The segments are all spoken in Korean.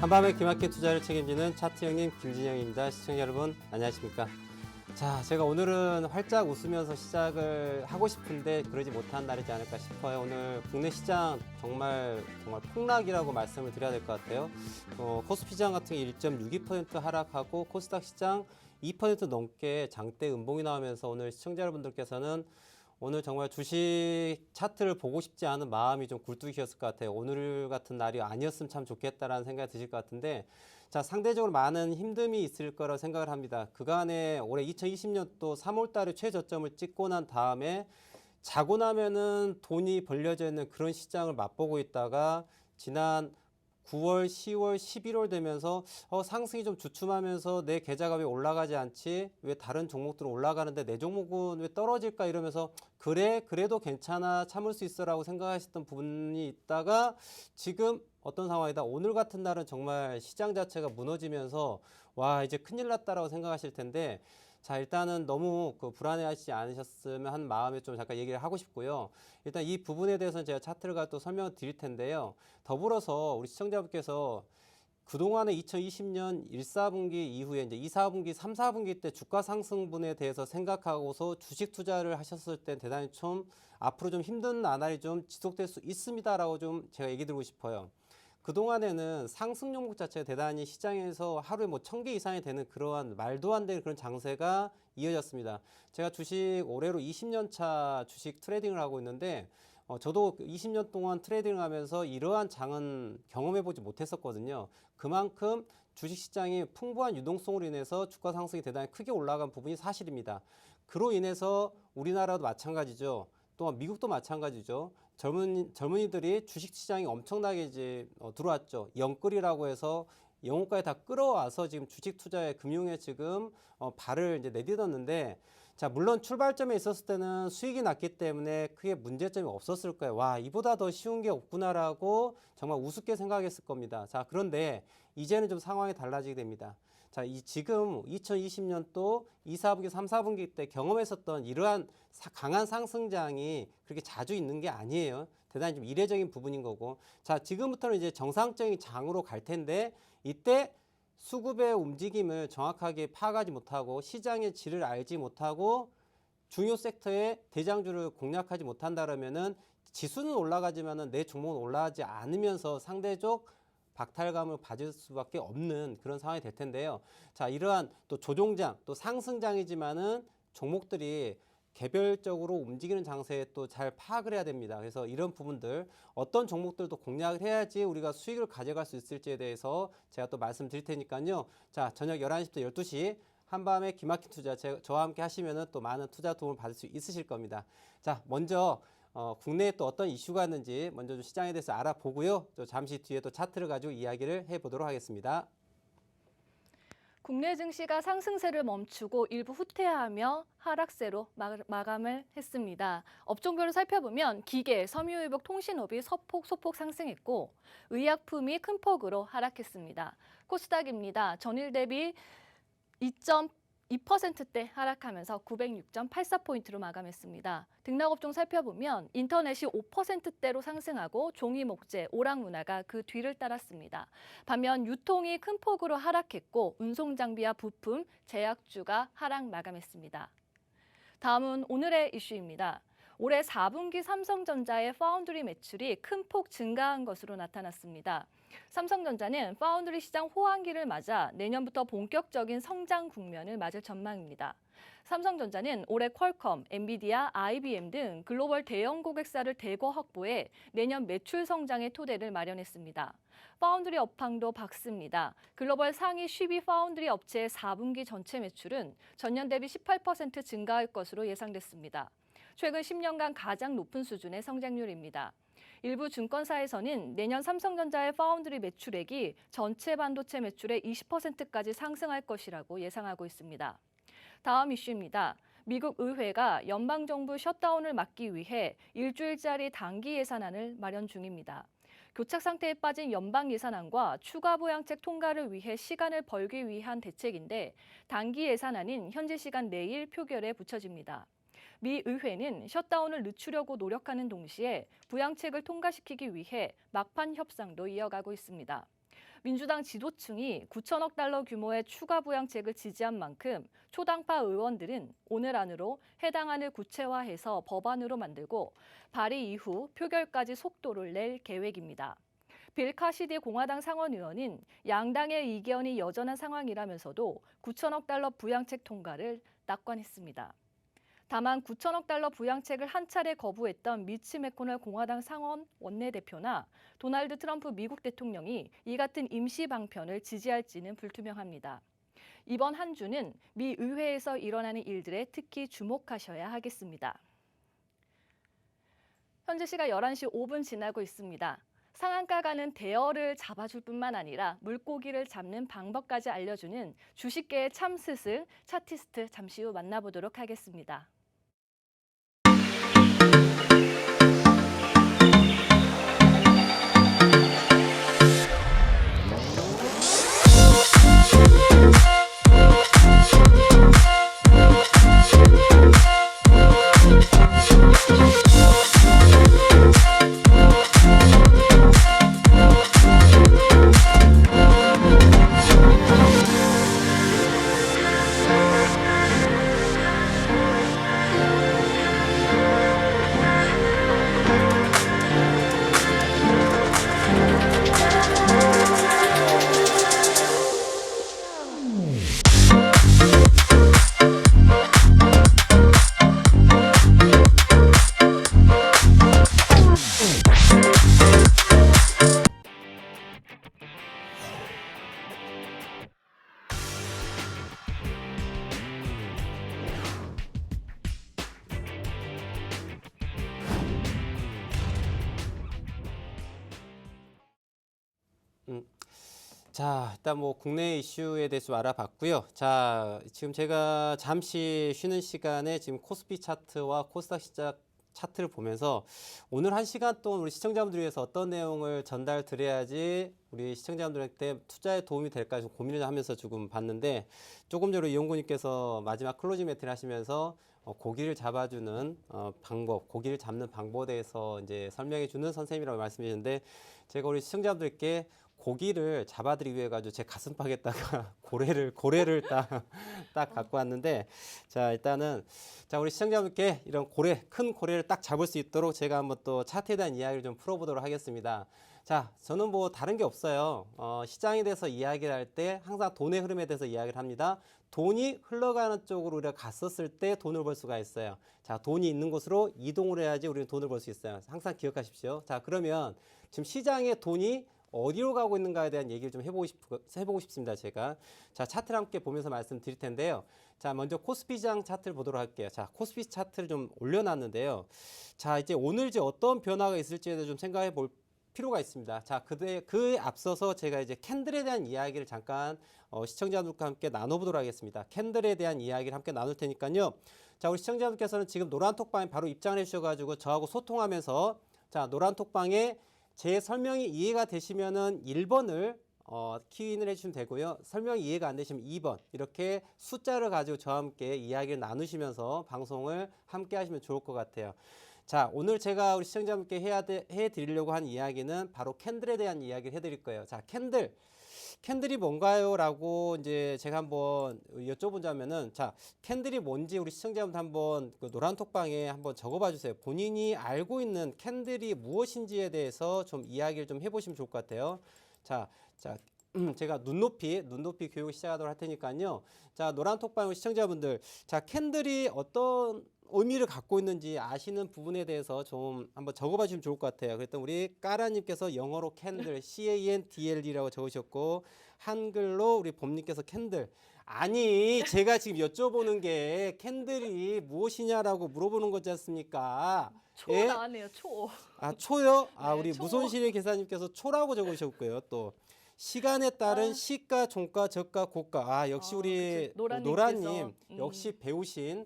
한밤의 기막힌 투자를 책임지는 차트 형님 김진영입니다. 시청자 여러분 안녕하십니까? 자, 제가 오늘은 활짝 웃으면서 시작을 하고 싶은데 그러지 못한 날이지 않을까 싶어요. 오늘 국내 시장 정말 폭락이라고 말씀을 드려야 될 것 같아요. 코스피 시장 같은 게 1.62% 하락하고 코스닥 시장 2% 넘게 장대 음봉이 나오면서 오늘 시청자 여러분들께서는 오늘 정말 주식 차트를 보고 싶지 않은 마음이 좀 굴뚝이었을 것 같아요. 오늘 같은 날이 아니었으면 참 좋겠다라는 생각이 드실 것 같은데, 자, 상대적으로 많은 힘듦이 있을 거라고 생각을 합니다. 그간에 올해 2020년도 3월 달에 최저점을 찍고 난 다음에 자고 나면은 돈이 벌려져 있는 그런 시장을 맛보고 있다가 지난 9월, 10월, 11월 되면서 상승이 좀 주춤하면서 내 계좌가 왜 올라가지 않지? 왜 다른 종목들은 올라가는데 내 종목은 왜 떨어질까? 이러면서 그래도 괜찮아, 참을 수 있어라고 생각하셨던 부분이 있다가 지금 어떤 상황이다. 오늘 같은 날은 정말 시장 자체가 무너지면서 와, 이제 큰일 났다라고 생각하실 텐데, 자, 일단은 너무 불안해하시지 않으셨으면 하는 마음에 좀 잠깐 얘기를 하고 싶고요. 일단 이 부분에 대해서는 제가 차트를 가지고 또 설명을 드릴 텐데요. 더불어서 우리 시청자분께서 그동안에 2020년 1, 4분기 이후에 이제 2, 4분기, 3, 4분기 때 주가 상승분에 대해서 생각하고서 주식 투자를 하셨을 때 대단히 좀 앞으로 좀 힘든 나날이 좀 지속될 수 있습니다라고 좀 제가 얘기 드리고 싶어요. 그동안에는 상승 종목 자체가 대단히 시장에서 하루에 뭐 1000개 이상이 되는 그러한 말도 안 되는 그런 장세가 이어졌습니다. 제가 주식 올해로 20년 차 주식 트레이딩을 하고 있는데 저도 20년 동안 트레이딩을 하면서 이러한 장은 경험해 보지 못했었거든요. 그만큼 주식시장이 풍부한 유동성으로 인해서 주가 상승이 대단히 크게 올라간 부분이 사실입니다. 그로 인해서 우리나라도 마찬가지죠. 또한 미국도 마찬가지죠. 젊은이들이 주식시장이 엄청나게 이제 들어왔죠. 영끌이라고 해서 영혼까지 다 끌어와서 지금 주식 투자에 금융에 지금 발을 이제 내딛었는데, 자, 물론 출발점에 있었을 때는 수익이 났기 때문에 크게 문제점이 없었을 거예요. 와, 이보다 더 쉬운 게 없구나라고 정말 우습게 생각했을 겁니다. 자, 그런데 이제는 좀 상황이 달라지게 됩니다. 자, 지금 2020년도 2, 4분기, 3, 4분기 때 경험했었던 이러한 강한 상승장이 그렇게 자주 있는 게 아니에요. 대단히 좀 이례적인 부분인 거고. 자, 지금부터는 이제 정상적인 장으로 갈 텐데 이때 수급의 움직임을 정확하게 파악하지 못하고 시장의 질을 알지 못하고 중요 섹터의 대장주를 공략하지 못한다면은 지수는 올라가지만은 내 종목은 올라가지 않으면서 상대적 박탈감을 받을 수밖에 없는 그런 상황이 될 텐데요. 자, 이러한 또 조종장, 또 상승장이지만은 종목들이 개별적으로 움직이는 장세에 또 잘 파악을 해야 됩니다. 그래서 이런 부분들 어떤 종목들도 공략을 해야지 우리가 수익을 가져갈 수 있을지에 대해서 제가 또 말씀드릴 테니까요. 자, 저녁 11시부터 12시 한밤의 기막힌 투자 저와 함께 하시면은 또 많은 투자 도움을 받을 수 있으실 겁니다. 자, 먼저 국내에 또 어떤 이슈가 있는지 먼저 좀 시장에 대해서 알아보고요. 또 잠시 뒤에 또 차트를 가지고 이야기를 해보도록 하겠습니다. 국내 증시가 상승세를 멈추고 일부 후퇴하며 하락세로 마감을 했습니다. 업종별로 살펴보면 기계, 섬유유복, 통신업이 소폭 상승했고 의약품이 큰 폭으로 하락했습니다. 코스닥입니다. 전일 대비 2.2%대 하락하면서 906.84포인트로 마감했습니다. 등락업종 살펴보면 인터넷이 5%대로 상승하고 종이 목재, 오락문화가 그 뒤를 따랐습니다. 반면 유통이 큰 폭으로 하락했고 운송장비와 부품, 제약주가 하락 마감했습니다. 다음은 오늘의 이슈입니다. 올해 4분기 삼성전자의 파운드리 매출이 큰 폭 증가한 것으로 나타났습니다. 삼성전자는 파운드리 시장 호황기를 맞아 내년부터 본격적인 성장 국면을 맞을 전망입니다. 삼성전자는 올해 퀄컴, 엔비디아, IBM 등 글로벌 대형 고객사를 대거 확보해 내년 매출 성장의 토대를 마련했습니다. 파운드리 업황도 밝습니다. 글로벌 상위 10위 파운드리 업체의 4분기 전체 매출은 전년 대비 18% 증가할 것으로 예상됐습니다. 최근 10년간 가장 높은 수준의 성장률입니다. 일부 증권사에서는 내년 삼성전자의 파운드리 매출액이 전체 반도체 매출의 20%까지 상승할 것이라고 예상하고 있습니다. 다음 이슈입니다. 미국 의회가 연방정부 셧다운을 막기 위해 일주일짜리 단기 예산안을 마련 중입니다. 교착 상태에 빠진 연방 예산안과 추가 부양책 통과를 위해 시간을 벌기 위한 대책인데 단기 예산안은 현지 시간 내일 표결에 붙여집니다. 미 의회는 셧다운을 늦추려고 노력하는 동시에 부양책을 통과시키기 위해 막판 협상도 이어가고 있습니다. 민주당 지도층이 9천억 달러 규모의 추가 부양책을 지지한 만큼 초당파 의원들은 오늘 안으로 해당안을 구체화해서 법안으로 만들고 발의 이후 표결까지 속도를 낼 계획입니다. 빌 카시디 공화당 상원의원은 양당의 이견이 여전한 상황이라면서도 9천억 달러 부양책 통과를 낙관했습니다. 다만 9천억 달러 부양책을 한 차례 거부했던 미치 매코넬 공화당 상원 원내대표나 도널드 트럼프 미국 대통령이 이 같은 임시 방편을 지지할지는 불투명합니다. 이번 한 주는 미 의회에서 일어나는 일들에 특히 주목하셔야 하겠습니다. 현재 시각 11시 5분 지나고 있습니다. 상한가가는 대어를 잡아줄 뿐만 아니라 물고기를 잡는 방법까지 알려주는 주식계의 참스승 차티스트 잠시 후 만나보도록 하겠습니다. 자, 일단 뭐 국내 이슈에 대해서 알아봤고요. 자, 지금 제가 잠시 쉬는 시간에 지금 코스피 차트와 코스닥 시작 차트를 보면서 오늘 한 시간 동안 우리 시청자분들 위해서 어떤 내용을 전달 드려야지 우리 시청자분들한테 투자에 도움이 될까 좀 고민을 하면서 조금 봤는데, 조금 전에 이용구님께서 마지막 클로징 매트를 하시면서 고기를 잡아주는 방법, 고기를 잡는 방법에 대해서 이제 설명해 주는 선생님이라고 말씀해 주셨는데, 제가 우리 시청자분들께 고기를 잡아드리기 위해 가지고 제 가슴팍에다가 고래를 딱 갖고 왔는데, 자, 일단은 자, 우리 시청자분께 이런 큰 고래를 딱 잡을 수 있도록 제가 한번 또 차트에 대한 이야기를 좀 풀어보도록 하겠습니다. 자, 저는 뭐 다른 게 없어요. 시장에 대해서 이야기를 할 때 항상 돈의 흐름에 대해서 이야기를 합니다. 돈이 흘러가는 쪽으로 우리가 갔었을 때 돈을 벌 수가 있어요. 자, 돈이 있는 곳으로 이동을 해야지 우리는 돈을 벌 수 있어요. 항상 기억하십시오. 자, 그러면 지금 시장에 돈이 어디로 가고 있는가에 대한 얘기를 좀 해보고 싶습니다. 제가. 자, 차트를 함께 보면서 말씀드릴 텐데요. 자, 먼저 코스피 시장 차트를 보도록 할게요. 자, 코스피 차트를 좀 올려놨는데요. 자, 이제 오늘 이제 어떤 변화가 있을지에 대해서 좀 생각해 볼 필요가 있습니다. 자, 그에 앞서서 제가 이제 캔들에 대한 이야기를 잠깐 시청자분들과 함께 나눠보도록 하겠습니다. 캔들에 대한 이야기를 함께 나눌 테니까요. 자, 우리 시청자분께서는 지금 노란톡방에 바로 입장을 해주셔가지고 저하고 소통하면서, 자, 노란톡방에 제 설명이 이해가 되시면은 1번을 키인을 해주시면 되고요. 설명이 이해가 안 되시면 2번, 이렇게 숫자를 가지고 저와 함께 이야기를 나누시면서 방송을 함께 하시면 좋을 것 같아요. 자, 오늘 제가 우리 시청자분께 해드리려고 한 이야기는 바로 캔들에 대한 이야기를 해드릴 거예요. 자, 캔들이 뭔가요? 라고 이제 제가 한번 여쭤보자면은, 자, 캔들이 뭔지 우리 시청자분들 한번 그 노란톡방에 한번 적어봐 주세요. 본인이 알고 있는 캔들이 무엇인지에 대해서 좀 이야기를 좀 해보시면 좋을 것 같아요. 자, 제가 눈높이 교육을 시작하도록 할 테니까요. 자, 노란톡방 시청자분들, 자, 캔들이 어떤 의미를 갖고 있는지 아시는 부분에 대해서 좀 한번 적어봐 주시면 좋을 것 같아요. 그랬더니 우리 까라님께서 영어로 캔들, CANDL이라고 적으셨고, 한글로 우리 봄님께서 캔들. 아니, 제가 지금 여쭤보는 게 캔들이 무엇이냐라고 물어보는 거지 않습니까? 초 예? 나왔네요, 초. 아, 초요? 아, 네, 우리 초. 무손실의 계사님께서 초라고 적으셨고요. 또 시간에 따른 시가, 종가, 저가, 고가. 아, 역시 우리 그치. 노라님 역시 배우신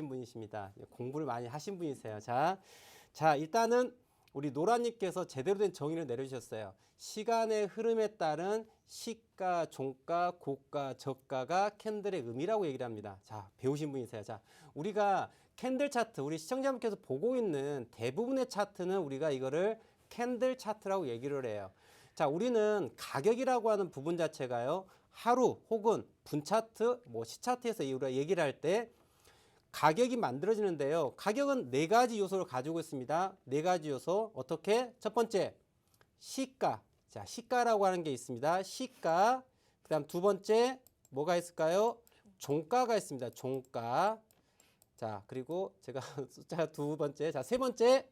분이십니다. 공부를 많이 하신 분이세요. 자, 일단은 우리 노라님께서 제대로 된 정의를 내려주셨어요. 시간의 흐름에 따른 시가, 종가, 고가, 저가가 캔들의 의미라고 얘기를 합니다. 자, 배우신 분이세요. 자, 우리가 캔들 차트, 우리 시청자분께서 보고 있는 대부분의 차트는 우리가 이거를 캔들 차트라고 얘기를 해요. 자, 우리는 가격이라고 하는 부분 자체가요. 하루 혹은 분 차트, 뭐 시 차트에서 우리가 얘기를 할 때 가격이 만들어지는데요. 가격은 네 가지 요소를 가지고 있습니다. 네 가지 요소. 어떻게? 첫 번째, 시가. 자, 시가라고 하는 게 있습니다. 시가. 그다음 두 번째 뭐가 있을까요? 종가가 있습니다. 종가. 자, 그리고 제가 숫자 두 번째. 자, 세 번째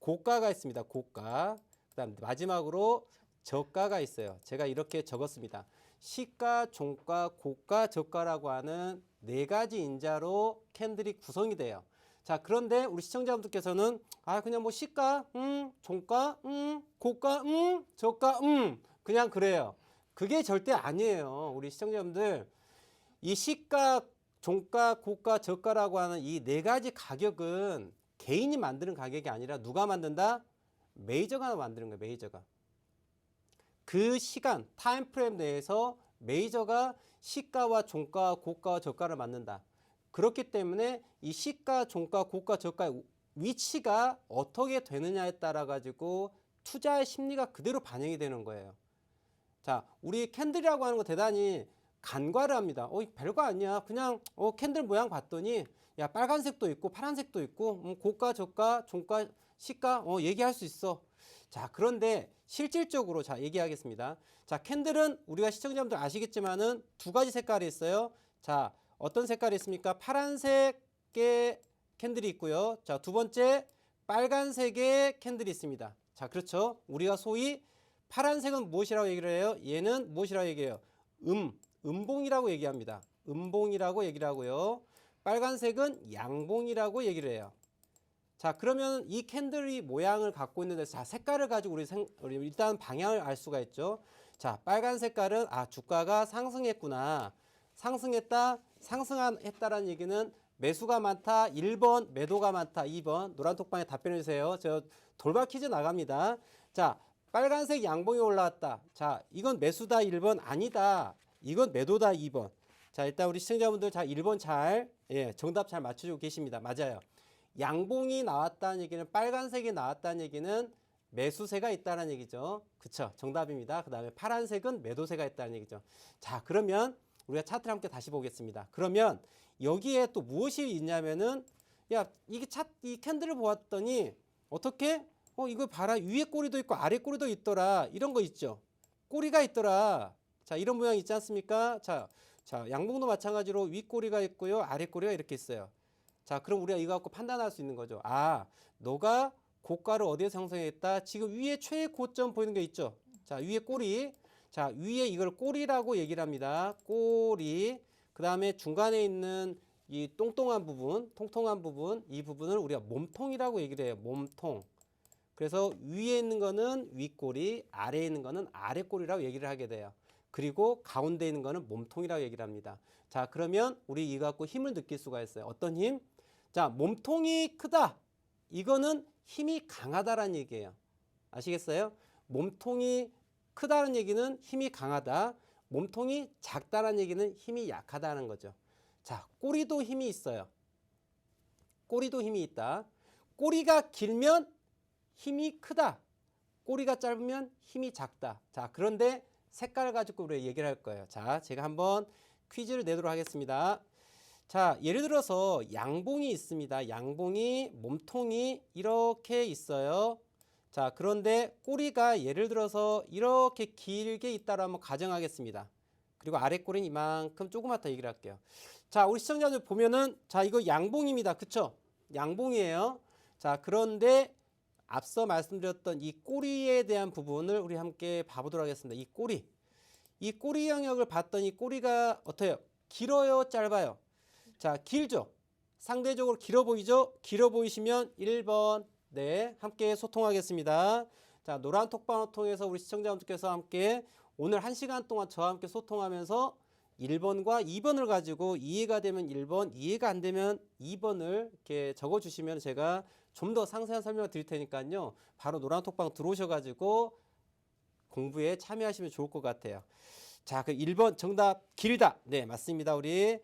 고가가 있습니다. 고가. 그다음 마지막으로 저가가 있어요. 제가 이렇게 적었습니다. 시가, 종가, 고가, 저가라고 하는 네 가지 인자로 캔들이 구성이 돼요. 자, 그런데 우리 시청자분들께서는 그냥 뭐 시가, 종가, 고가, 저가, 그냥 그래요. 그게 절대 아니에요. 우리 시청자분들 이 시가, 종가, 고가, 저가라고 하는 이 네 가지 가격은 개인이 만드는 가격이 아니라 누가 만든다? 메이저가 만드는 거예요. 메이저가. 그 시간, 타임 프레임 내에서 메이저가 시가와 종가, 고가와 저가를 만든다. 그렇기 때문에 이 시가, 종가, 고가, 저가의 위치가 어떻게 되느냐에 따라 가지고 투자의 심리가 그대로 반영이 되는 거예요. 자, 우리 캔들이라고 하는 거 대단히 간과를 합니다. 별거 아니야. 그냥 캔들 모양 봤더니 야, 빨간색도 있고 파란색도 있고 고가, 저가, 종가, 시가 얘기할 수 있어. 자, 그런데 실질적으로 자, 얘기하겠습니다. 자, 캔들은 우리가 시청자분들 아시겠지만은 두 가지 색깔이 있어요. 자, 어떤 색깔이 있습니까? 파란색의 캔들이 있고요. 자, 두 번째 빨간색의 캔들이 있습니다. 자, 그렇죠. 우리가 소위 파란색은 무엇이라고 얘기를 해요? 얘는 무엇이라고 얘기해요? 음봉이라고 얘기합니다. 음봉이라고 얘기를 하고요. 빨간색은 양봉이라고 얘기를 해요. 자, 그러면 이 캔들이 모양을 갖고 있는데, 자, 색깔을 가지고 우리 일단 방향을 알 수가 있죠. 자, 빨간 색깔은 주가가 상승했구나. 상승했다. 상승했다라는 얘기는 매수가 많다. 1번, 매도가 많다. 2번. 노란 톡방에 답변해 주세요. 저 돌발 퀴즈 나갑니다. 자, 빨간색 양봉이 올라왔다. 자, 이건 매수다. 1번 아니다. 이건 매도다. 2번. 자, 일단 우리 시청자분들 자, 1번 정답 잘 맞춰주고 계십니다. 맞아요. 양봉이 나왔다는 얘기는 빨간색이 나왔다는 얘기는 매수세가 있다는 얘기죠. 그쵸? 정답입니다. 그 다음에 파란색은 매도세가 있다는 얘기죠. 자, 그러면 우리가 차트를 함께 다시 보겠습니다. 그러면 여기에 또 무엇이 있냐면은 야, 이 캔들을 보았더니 어떻게? 이거 봐라. 위에 꼬리도 있고 아래 꼬리도 있더라. 이런 거 있죠. 꼬리가 있더라. 자, 이런 모양 있지 않습니까? 자, 양봉도 마찬가지로 위 꼬리가 있고요. 아래 꼬리가 이렇게 있어요. 자, 그럼 우리가 이거 갖고 판단할 수 있는 거죠. 너가 고가를 어디에서 형성했다? 지금 위에 최애 고점 보이는 게 있죠. 자, 위에 꼬리. 자, 위에 이걸 꼬리라고 얘기를 합니다. 꼬리. 그 다음에 중간에 있는 이 통통한 부분, 이 부분을 우리가 몸통이라고 얘기를 해요. 몸통. 그래서 위에 있는 거는 윗꼬리, 아래에 있는 거는 아래꼬리라고 얘기를 하게 돼요. 그리고 가운데 있는 거는 몸통이라고 얘기를 합니다. 자, 그러면 우리 이거 갖고 힘을 느낄 수가 있어요. 어떤 힘? 자, 몸통이 크다. 이거는 힘이 강하다라는 얘기예요. 아시겠어요? 몸통이 크다는 얘기는 힘이 강하다. 몸통이 작다는 얘기는 힘이 약하다는 거죠. 자, 꼬리도 힘이 있어요. 꼬리도 힘이 있다. 꼬리가 길면 힘이 크다. 꼬리가 짧으면 힘이 작다. 자, 그런데 색깔을 가지고 우리가 얘기를 할 거예요. 자, 제가 한번 퀴즈를 내도록 하겠습니다. 자, 예를 들어서 양봉이 있습니다. 양봉이 몸통이 이렇게 있어요. 자, 그런데 꼬리가 예를 들어서 이렇게 길게 있다고 한번 가정하겠습니다. 그리고 아래 꼬리는 이만큼 조그맣다 얘기를 할게요. 자, 우리 시청자들 보면은 자, 이거 양봉입니다. 그쵸? 양봉이에요. 자, 그런데 앞서 말씀드렸던 이 꼬리에 대한 부분을 우리 함께 봐보도록 하겠습니다. 이 꼬리. 이 꼬리 영역을 봤더니 꼬리가 어때요? 길어요? 짧아요? 자, 길죠? 상대적으로 길어 보이죠? 길어 보이시면 1번. 네, 함께 소통하겠습니다. 자, 노란 톡방을 통해서 우리 시청자분들께서 함께 오늘 1시간 동안 저와 함께 소통하면서 1번과 2번을 가지고 이해가 되면 1번, 이해가 안 되면 2번을 이렇게 적어주시면 제가 좀 더 상세한 설명을 드릴 테니까요. 바로 노란 톡방 들어오셔가지고 공부에 참여하시면 좋을 것 같아요. 자, 그 1번 정답 길다. 네, 맞습니다. 우리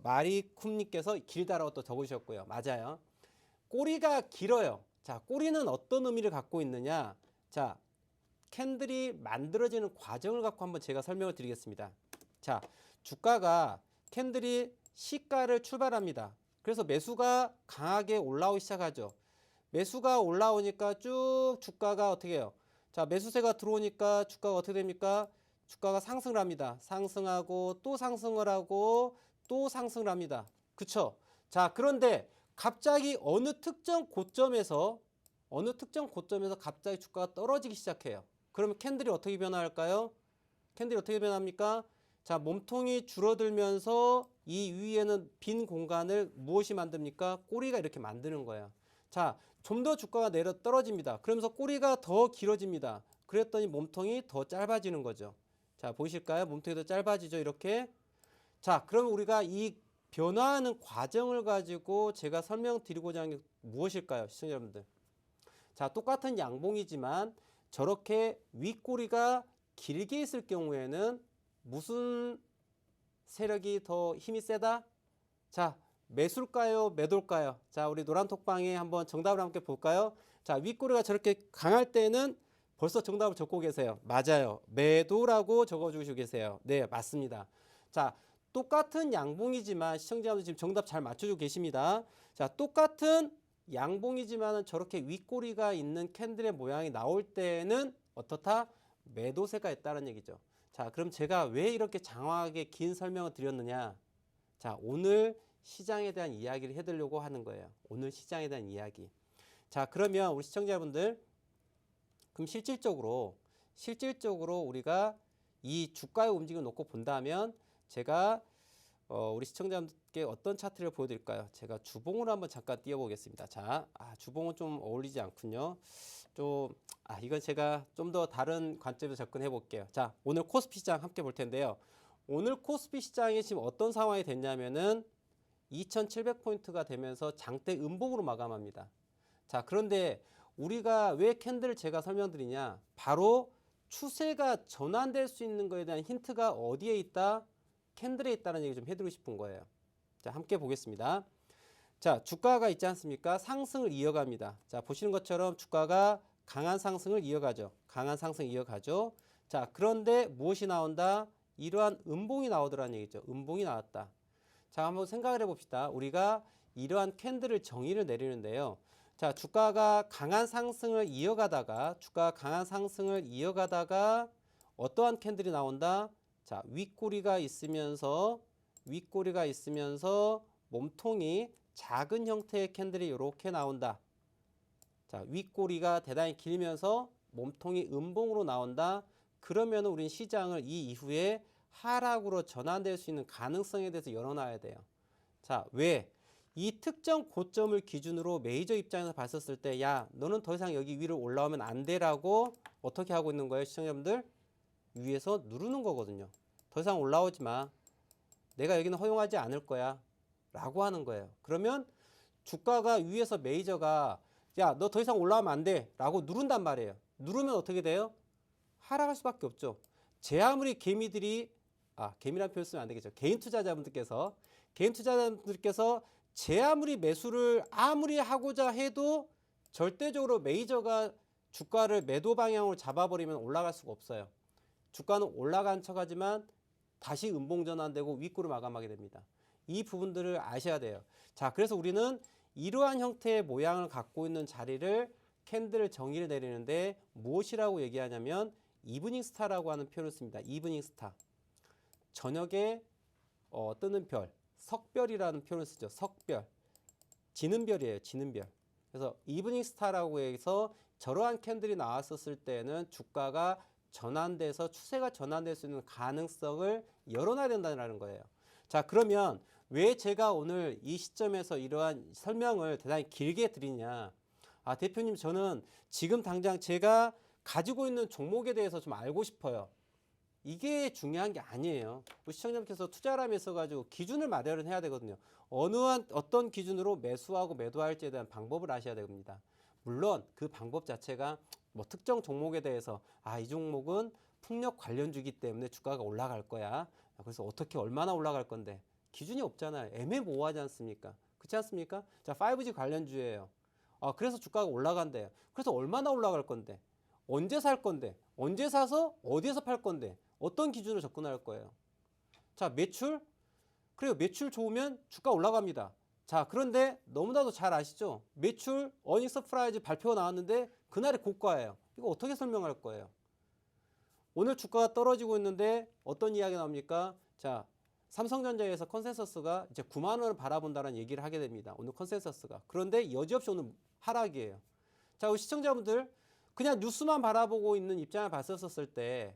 마리쿰님께서 길다라고 또 적으셨고요. 맞아요. 꼬리가 길어요. 자, 꼬리는 어떤 의미를 갖고 있느냐? 자, 캔들이 만들어지는 과정을 갖고 한번 제가 설명을 드리겠습니다. 자, 주가가 캔들이 시가를 출발합니다. 그래서 매수가 강하게 올라오기 시작하죠. 매수가 올라오니까 쭉 주가가 어떻게 해요? 자, 매수세가 들어오니까 주가가 어떻게 됩니까? 주가가 상승을 합니다. 상승하고 또 상승을 하고 또 상승을 합니다. 그쵸? 자, 그런데 갑자기 어느 특정 고점에서 갑자기 주가가 떨어지기 시작해요. 그러면 캔들이 어떻게 변화할까요? 캔들이 어떻게 변합니까? 자, 몸통이 줄어들면서 이 위에는 빈 공간을 무엇이 만듭니까? 꼬리가 이렇게 만드는 거예요. 자, 좀 더 주가가 내려 떨어집니다. 그러면서 꼬리가 더 길어집니다. 그랬더니 몸통이 더 짧아지는 거죠. 자, 보이실까요? 몸통이 더 짧아지죠, 이렇게. 자, 그럼 우리가 이 변화하는 과정을 가지고 제가 설명드리고자 하는 게 무엇일까요, 시청자 여러분들? 자, 똑같은 양봉이지만 저렇게 윗꼬리가 길게 있을 경우에는 무슨 세력이 더 힘이 세다? 자, 매수일까요? 매도일까요? 자, 우리 노란톡방에 한번 정답을 함께 볼까요? 자, 윗꼬리가 저렇게 강할 때는 벌써 정답을 적고 계세요. 맞아요. 매도라고 적어주시고 계세요. 네, 맞습니다. 자, 똑같은 양봉이지만 시청자분들 지금 정답 잘 맞춰주고 계십니다. 자, 똑같은 양봉이지만 저렇게 윗꼬리가 있는 캔들의 모양이 나올 때는 어떻다? 매도세가 있다는 얘기죠. 자, 그럼 제가 왜 이렇게 장황하게 긴 설명을 드렸느냐? 자, 오늘 시장에 대한 이야기를 해드리려고 하는 거예요. 오늘 시장에 대한 이야기. 자, 그러면 우리 시청자분들, 그럼 실질적으로 우리가 이 주가의 움직임을 놓고 본다면 제가 우리 시청자분들께 어떤 차트를 보여드릴까요? 제가 주봉으로 한번 잠깐 띄워보겠습니다. 자, 주봉은 좀 어울리지 않군요. 이건 제가 좀 더 다른 관점에서 접근해 볼게요. 자, 오늘 코스피 시장 함께 볼 텐데요. 오늘 코스피 시장이 지금 어떤 상황이 됐냐면은 2700포인트가 되면서 장대 음봉으로 마감합니다. 자, 그런데 우리가 왜 캔들을 제가 설명드리냐? 바로 추세가 전환될 수 있는 것에 대한 힌트가 어디에 있다? 캔들에 있다는 얘기 좀 해드리고 싶은 거예요. 자, 함께 보겠습니다. 자, 주가가 있지 않습니까? 상승을 이어갑니다. 자, 보시는 것처럼 주가가 강한 상승을 이어가죠. 강한 상승 이어가죠. 자, 그런데 무엇이 나온다? 이러한 음봉이 나오더라는 얘기죠. 음봉이 나왔다. 자, 한번 생각을 해봅시다. 우리가 이러한 캔들을 정의를 내리는데요. 자, 주가가 강한 상승을 이어가다가 어떠한 캔들이 나온다? 자, 윗꼬리가 있으면서 몸통이 작은 형태의 캔들이 이렇게 나온다. 자, 윗꼬리가 대단히 길면서 몸통이 음봉으로 나온다. 그러면 우리는 시장을 이 이후에 하락으로 전환될 수 있는 가능성에 대해서 열어놔야 돼요. 자, 왜? 이 특정 고점을 기준으로 메이저 입장에서 봤었을 때, 야, 너는 더 이상 여기 위로 올라오면 안 돼라고 어떻게 하고 있는 거예요, 시청자분들? 위에서 누르는 거거든요. 더 이상 올라오지 마. 내가 여기는 허용하지 않을 거야. 라고 하는 거예요. 그러면 주가가 위에서 메이저가 야, 너 더 이상 올라오면 안 돼. 라고 누른단 말이에요. 누르면 어떻게 돼요? 하락할 수밖에 없죠. 제 아무리 개미란 표현 쓰면 안 되겠죠. 개인 투자자분들께서 제 아무리 매수를 아무리 하고자 해도 절대적으로 메이저가 주가를 매도 방향으로 잡아버리면 올라갈 수가 없어요. 주가는 올라간 척하지만 다시 음봉 전환되고 윗꼬리 마감하게 됩니다. 이 부분들을 아셔야 돼요. 자, 그래서 우리는 이러한 형태의 모양을 갖고 있는 자리를 캔들 정의를 내리는데 무엇이라고 얘기하냐면 이브닝 스타라고 하는 표현을 씁니다. 이브닝 스타. 저녁에 뜨는 별, 석별이라는 표현을 쓰죠. 석별. 지는 별이에요. 지는 별. 그래서 이브닝 스타라고 해서 저러한 캔들이 나왔었을 때는 주가가 전환돼서 추세가 전환될 수 있는 가능성을 열어놔야 된다는 거예요. 자, 그러면 왜 제가 오늘 이 시점에서 이러한 설명을 대단히 길게 드리냐? 대표님, 저는 지금 당장 제가 가지고 있는 종목에 대해서 좀 알고 싶어요. 이게 중요한 게 아니에요. 우리 시청자님께서 투자를 있어가지고 기준을 마련을 해야 되거든요. 어떤 기준으로 매수하고 매도할지에 대한 방법을 아셔야 됩니다. 물론 그 방법 자체가 뭐 특정 종목에 대해서 이 종목은 풍력 관련주기 때문에 주가가 올라갈 거야. 그래서 어떻게 얼마나 올라갈 건데 기준이 없잖아요. 애매모호하지 않습니까? 그렇지 않습니까? 자, 5G 관련주예요. 그래서 주가가 올라간대요. 그래서 얼마나 올라갈 건데? 언제 살 건데? 언제 사서 어디에서 팔 건데 어떤 기준으로 접근할 거예요? 자, 매출. 그래요. 매출 좋으면 주가 올라갑니다. 자, 그런데 너무나도 잘 아시죠? 매출 어닝 서프라이즈 발표가 나왔는데 그날이 고가예요. 이거 어떻게 설명할 거예요? 오늘 주가가 떨어지고 있는데 어떤 이야기 나옵니까? 자, 삼성전자에서 컨센서스가 이제 9만 원을 바라본다는 얘기를 하게 됩니다. 오늘 컨센서스가. 그런데 여지없이 오늘 하락이에요. 자, 우리 시청자분들 그냥 뉴스만 바라보고 있는 입장을 봤었을 때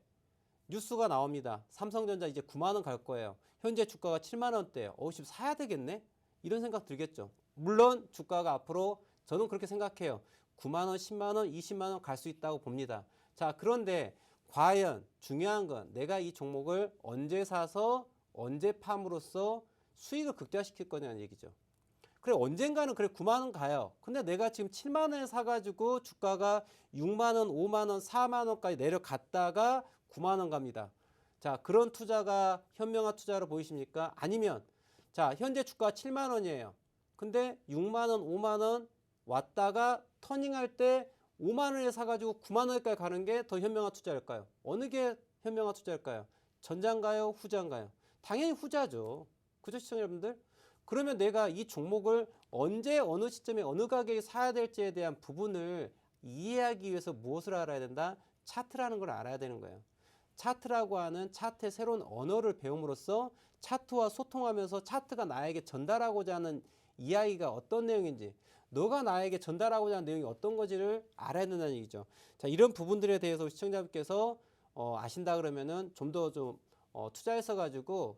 뉴스가 나옵니다. 삼성전자 이제 9만 원 갈 거예요. 현재 주가가 7만 원대예요. 지금 사야 되겠네? 이런 생각 들겠죠. 물론 주가가 앞으로 저는 그렇게 생각해요. 9만 원, 10만 원, 20만 원 갈 수 있다고 봅니다. 자, 그런데 과연 중요한 건 내가 이 종목을 언제 사서 언제 팜으로써 수익을 극대화시킬 거냐는 얘기죠. 그래, 언젠가는 그래 9만 원 가요. 근데 내가 지금 7만 원에 사가지고 주가가 6만 원, 5만 원, 4만 원까지 내려갔다가 9만 원 갑니다. 자, 그런 투자가 현명한 투자로 보이십니까? 아니면 자, 현재 주가가 7만 원이에요. 근데 6만 원, 5만 원 왔다가 터닝할 때 5만 원에 사가지고 9만 원까지 가는 게 더 현명한 투자일까요? 어느 게 현명한 투자일까요? 전자인가요? 후자인가요? 당연히 후자죠. 그죠, 시청자 여러분들? 그러면 내가 이 종목을 언제 어느 시점에 어느 가격에 사야 될지에 대한 부분을 이해하기 위해서 무엇을 알아야 된다? 차트라는 걸 알아야 되는 거예요. 차트라고 하는 차트의 새로운 언어를 배움으로써 차트와 소통하면서 차트가 나에게 전달하고자 하는 이야기가 어떤 내용인지, 너가 나에게 전달하고자 하는 내용이 어떤 건지를 알아야 된다는 얘기죠. 자, 이런 부분들에 대해서 시청자분께서 아신다 그러면은 좀 더 투자해서 가지고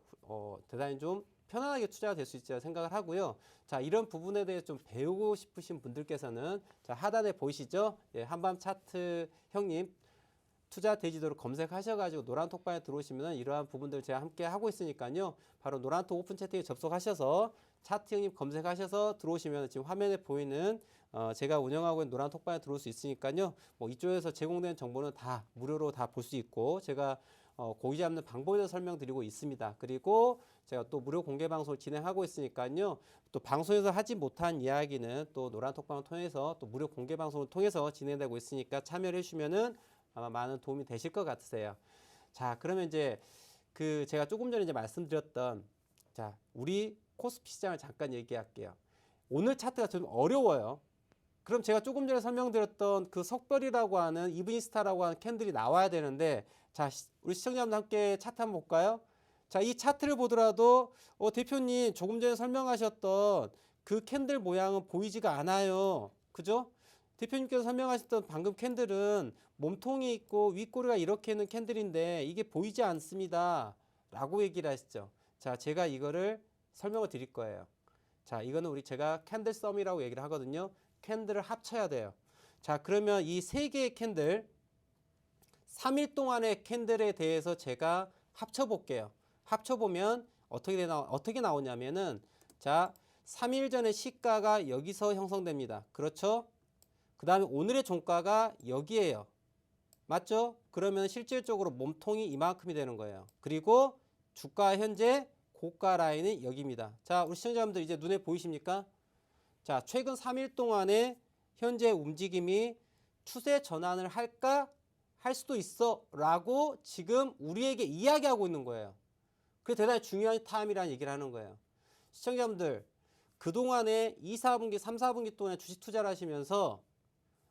대단히 좀 편안하게 투자가 될 수 있다고 생각을 하고요. 자, 이런 부분에 대해서 좀 배우고 싶으신 분들께서는 자, 하단에 보이시죠? 예, 한밤 차트 형님 투자 대지도를 검색하셔가지고 노란톡방에 들어오시면 이러한 부분들 제가 함께 하고 있으니까요. 바로 노란톡 오픈 채팅에 접속하셔서 차트 형님 검색하셔서 들어오시면 지금 화면에 보이는 제가 운영하고 있는 노란톡방에 들어올 수 있으니까요. 뭐 이쪽에서 제공된 정보는 다 무료로 다 볼 수 있고 제가 고기 잡는 방법에 대해서 설명드리고 있습니다. 그리고 제가 또 무료 공개 방송을 진행하고 있으니까요. 또 방송에서 하지 못한 이야기는 또 노란톡방을 통해서 또 무료 공개 방송을 통해서 진행되고 있으니까 참여를 해주시면은 아마 많은 도움이 되실 것 같으세요. 자, 그러면 이제 제가 조금 전에 이제 말씀드렸던 자, 우리 코스피 시장을 잠깐 얘기할게요. 오늘 차트가 좀 어려워요. 그럼 제가 조금 전에 설명드렸던 그 석별이라고 하는 이브닝스타라고 하는 캔들이 나와야 되는데 자, 우리 시청자분들 함께 차트 한번 볼까요? 자, 이 차트를 보더라도 대표님 조금 전에 설명하셨던 그 캔들 모양은 보이지가 않아요. 그죠? 대표님께서 설명하셨던 방금 캔들은 몸통이 있고 윗꼬리가 이렇게 있는 캔들인데 이게 보이지 않습니다. 라고 얘기를 하시죠. 자, 제가 이거를 설명을 드릴 거예요. 자, 이거는 제가 캔들 썸이라고 얘기를 하거든요. 캔들을 합쳐야 돼요. 자, 그러면 이 세 개의 캔들 3일 동안의 캔들에 대해서 제가 합쳐볼게요. 합쳐보면 어떻게 나오냐면은 자, 3일 전에 시가가 여기서 형성됩니다. 그렇죠? 그 다음에 오늘의 종가가 여기에요. 맞죠? 그러면 실질적으로 몸통이 이만큼이 되는 거예요. 그리고 주가 현재 고가 라인이 여기입니다. 자, 우리 시청자분들 이제 눈에 보이십니까? 자, 최근 3일 동안의 현재 움직임이 추세 전환을 할까? 할 수도 있어 라고 지금 우리에게 이야기하고 있는 거예요. 그게 대단히 중요한 타임이라는 얘기를 하는 거예요. 시청자분들 그동안에 2, 4분기, 3, 4분기 동안에 주식 투자를 하시면서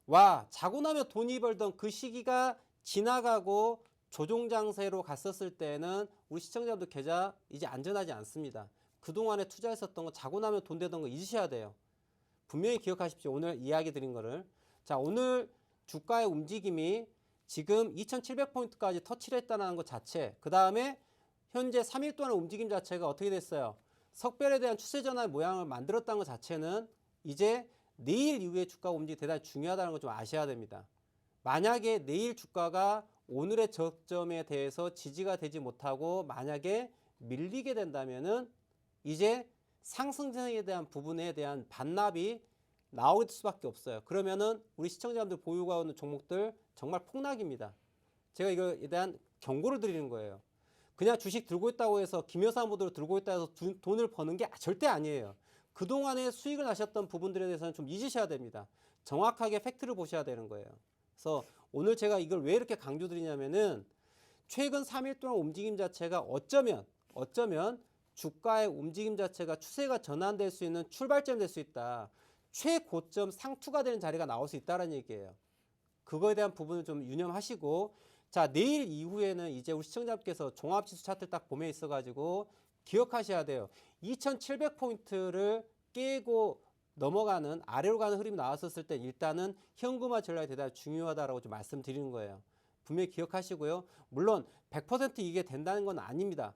와, 자고 나면 돈이 벌던 그 시기가 지나가고 조종장세로 갔었을 때는 우리 시청자분들 계좌 이제 안전하지 않습니다. 그동안에 투자했었던 거 자고 나면 돈 되던 거 잊으셔야 돼요. 분명히 기억하십시오. 오늘 이야기 드린 거를. 자, 오늘 주가의 움직임이 지금 2700포인트까지 터치를 했다는 것 자체, 그 다음에 현재 3일 동안의 움직임 자체가 어떻게 됐어요? 석별에 대한 추세 전환 모양을 만들었다는 것 자체는 이제 내일 이후에 주가 움직임이 대단히 중요하다는 걸 좀 아셔야 됩니다. 만약에 내일 주가가 오늘의 저점에 대해서 지지가 되지 못하고 만약에 밀리게 된다면은 이제 상승장에 대한 부분에 대한 반납이 나올 수밖에 없어요. 그러면은 우리 시청자분들 보유하고 있는 종목들 정말 폭락입니다. 제가 이거에 대한 경고를 드리는 거예요. 그냥 주식 들고 있다고 해서 김여사 모드로 들고 있다 해서 돈을 버는 게 절대 아니에요. 그동안에 수익을 나셨던 부분들에 대해서는 좀 잊으셔야 됩니다. 정확하게 팩트를 보셔야 되는 거예요. 그래서 오늘 제가 이걸 왜 이렇게 강조드리냐면은 최근 3일 동안 움직임 자체가 어쩌면 주가의 움직임 자체가 추세가 전환될 수 있는 출발점이 될 수 있다. 최고점 상투가 되는 자리가 나올 수 있다는 얘기예요. 그거에 대한 부분을 좀 유념하시고, 자, 내일 이후에는 이제 우리 시청자분께서 종합지수 차트를 딱 보면 있어가지고 기억하셔야 돼요. 2700포인트를 깨고 넘어가는 아래로 가는 흐름이 나왔었을 때 일단은 현금화 전략이 대단히 중요하다라고 좀 말씀드리는 거예요. 분명히 기억하시고요. 물론 100% 이게 된다는 건 아닙니다.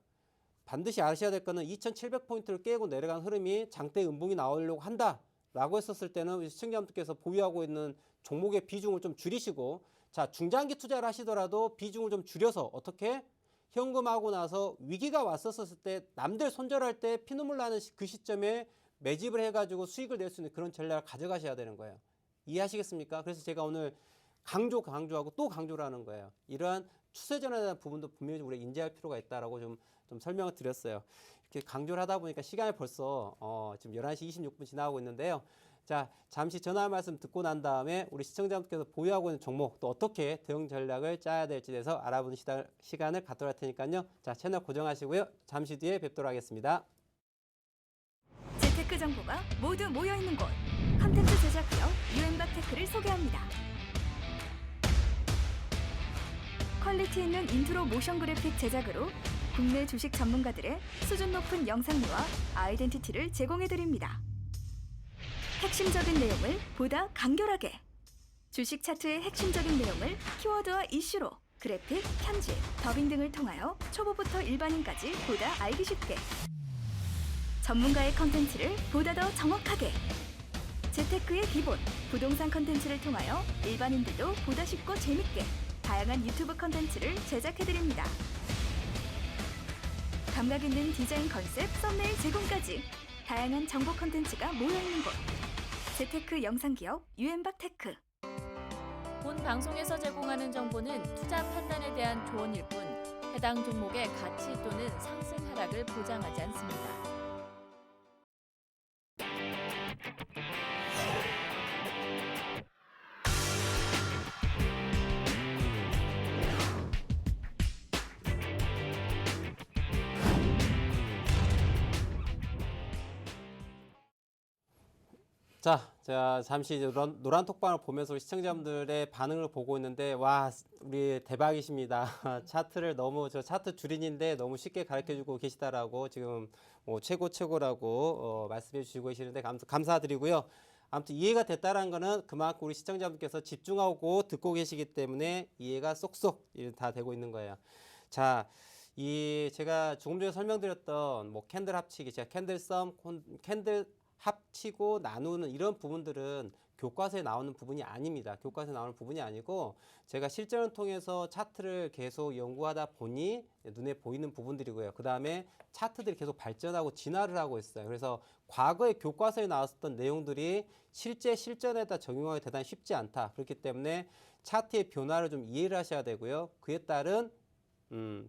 반드시 아셔야 될 거는 2700포인트를 깨고 내려간 흐름이 장대 음봉이 나오려고 한다라고 했었을 때는 시청자분들께서 보유하고 있는 종목의 비중을 좀 줄이시고, 자, 중장기 투자를 하시더라도 비중을 좀 줄여서 어떻게 현금하고 나서 위기가 왔었을 때 남들 손절할 때 피눈물 나는 그 시점에 매집을 해가지고 수익을 낼 수 있는 그런 전략을 가져가셔야 되는 거예요. 이해하시겠습니까? 그래서 제가 오늘 강조하고 또 강조를 하는 거예요. 이러한 추세 전환에 대한 부분도 분명히 우리가 인지할 필요가 있다라고 좀 설명을 드렸어요. 이렇게 강조를 하다 보니까 시간이 벌써 지금 11시 26분 지나고 있는데요. 자, 잠시 전화 말씀 듣고 난 다음에 우리 시청자분께서 보유하고 있는 종목 또 어떻게 대응 전략을 짜야 될지 대해서 알아보는 시간을 갖도록 할 테니까요. 자, 채널 고정하시고요. 잠시 뒤에 뵙도록 하겠습니다. 재테크 정보가 모두 모여있는 곳. 컨텐츠 제작 기업 유엔박테크를 소개합니다. 퀄리티 있는 인트로 모션 그래픽 제작으로 국내 주식 전문가들의 수준 높은 영상미와 아이덴티티를 제공해드립니다. 핵심적인 내용을 보다 간결하게, 주식 차트의 핵심적인 내용을 키워드와 이슈로 그래픽, 편집, 더빙 등을 통하여 초보부터 일반인까지 보다 알기 쉽게, 전문가의 컨텐츠를 보다 더 정확하게, 재테크의 기본, 부동산 컨텐츠를 통하여 일반인들도 보다 쉽고 재밌게 다양한 유튜브 컨텐츠를 제작해드립니다. 감각 있는 디자인 컨셉, 썸네일 제공까지 다양한 정보 컨텐츠가 모여있는 곳. 재테크 영상기업 유엔박테크. 본 방송에서 제공하는 정보는 투자 판단에 대한 조언일 뿐 해당 종목의 가치 또는 상승 하락을 보장하지 않습니다. 자, 잠시 이제 노란 톡방을 보면서 우리 시청자분들의 반응을 보고 있는데, 와, 우리 대박이십니다. 차트를 너무, 저 차트 주린인데 너무 쉽게 가르쳐주고 계시다라고 지금 뭐 최고라고 말씀해 주시고 계시는데 감사드리고요. 아무튼 이해가 됐다라는 거는 그만큼 우리 시청자분께서 집중하고 듣고 계시기 때문에 이해가 쏙쏙 다 되고 있는 거예요. 자, 제가 조금 전에 설명드렸던 뭐 캔들 합치기, 제가 캔들 합치고 나누는 이런 부분들은 교과서에 나오는 부분이 아닙니다. 교과서에 나오는 부분이 아니고 제가 실전을 통해서 차트를 계속 연구하다 보니 눈에 보이는 부분들이고요. 그 다음에 차트들이 계속 발전하고 진화를 하고 있어요. 그래서 과거에 교과서에 나왔었던 내용들이 실제 실전에다 적용하기 대단히 쉽지 않다. 그렇기 때문에 차트의 변화를 좀 이해를 하셔야 되고요. 그에 따른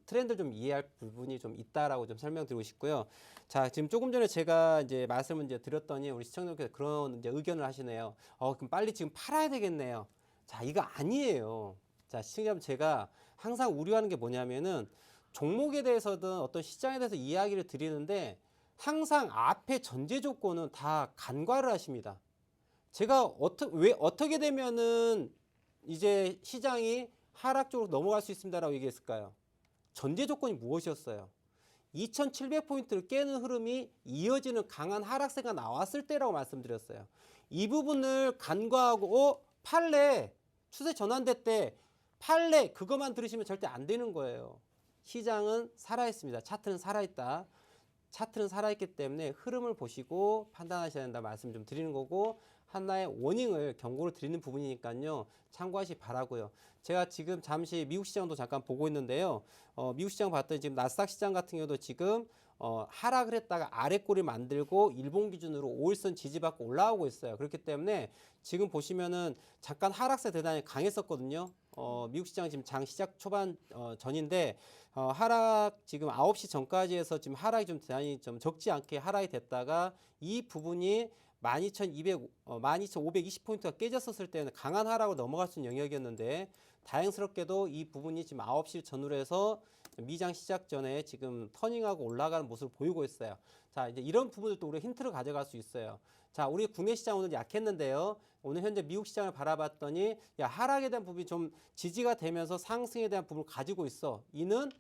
트렌드를 좀 이해할 부분이 좀 있다라고 좀 설명드리고 싶고요. 자, 지금 조금 전에 제가 이제 말씀을 이제 드렸더니 우리 시청자분께서 그런 이제 의견을 하시네요. 그럼 빨리 지금 팔아야 되겠네요. 자, 이거 아니에요. 자, 시청자분, 제가 항상 우려하는 게 뭐냐면은 종목에 대해서든 어떤 시장에 대해서 이야기를 드리는데 항상 앞에 전제 조건은 다 간과를 하십니다. 제가 어떻게 되면은 이제 시장이 하락 쪽으로 넘어갈 수 있습니다라고 얘기했을까요? 전제 조건이 무엇이었어요? 2700포인트를 깨는 흐름이 이어지는 강한 하락세가 나왔을 때라고 말씀드렸어요. 이 부분을 간과하고 팔래, 추세 전환됐대, 팔래, 그것만 들으시면 절대 안 되는 거예요. 시장은 살아있습니다. 차트는 살아있다. 차트는 살아있기 때문에 흐름을 보시고 판단하셔야 된다 말씀 좀 드리는 거고, 하나의 워닝을, 경고를 드리는 부분이니까요. 참고하시 바라고요. 제가 지금 잠시 미국 시장도 잠깐 보고 있는데요. 미국 시장 봤더니 지금 나스닥 시장 같은 경우도 지금 하락을 했다가 아래꼬리 만들고 일본 기준으로 5일선 지지받고 올라오고 있어요. 그렇기 때문에 지금 보시면은 잠깐 하락세 대단히 강했었거든요. 미국 시장 지금 장 시작 초반 전인데 하락 지금 9시 전까지 해서 지금 하락이 좀 대단히 좀 적지 않게 하락이 됐다가 이 부분이 12,520포인트가 깨졌었을 때는 강한 하락으로 넘어갈 수 있는 영역이었는데 다행스럽게도 이 부분이 지금 9시 전후로 해서 미장 시작 전에 지금 터닝하고 올라가는 모습을 보이고 있어요. 자, 이제 이런 부분들도 우리가 힌트를 가져갈 수 있어요. 자, 우리 국내 시장 오늘 약했는데요. 오늘 현재 미국 시장을 바라봤더니 야, 하락에 대한 부분이 좀 지지가 되면서 상승에 대한 부분을 가지고 있어. 이는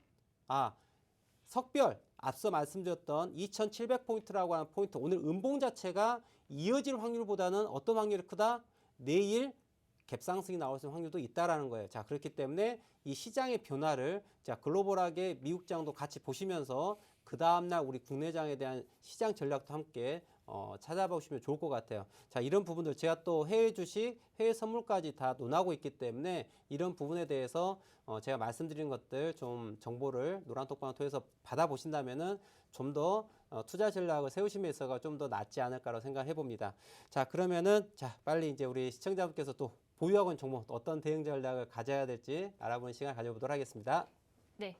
석별 앞서 말씀드렸던 2,700포인트라고 하는 포인트 오늘 음봉 자체가 이어질 확률보다는 어떤 확률이 크다? 내일 갭상승이 나올 수 있는 확률도 있다라는 거예요. 자, 그렇기 때문에 이 시장의 변화를 자, 글로벌하게 미국 장도 같이 보시면서 그 다음날 우리 국내장에 대한 시장 전략도 함께 찾아보시면 좋을 것 같아요. 자, 이런 부분들 제가 또 해외 주식, 해외 선물까지 다 논하고 있기 때문에 이런 부분에 대해서 제가 말씀드린 것들 좀 정보를 노란톡방을 통해서 받아보신다면은 좀 더 투자 전략을 세우심에 있어서 좀 더 낫지 않을까라고 생각해 봅니다. 자, 그러면은 자, 빨리 이제 우리 시청자분께서 또 보유하고 있는 종목 어떤 대응 전략을 가져야 될지 알아보는 시간 가져보도록 하겠습니다. 네.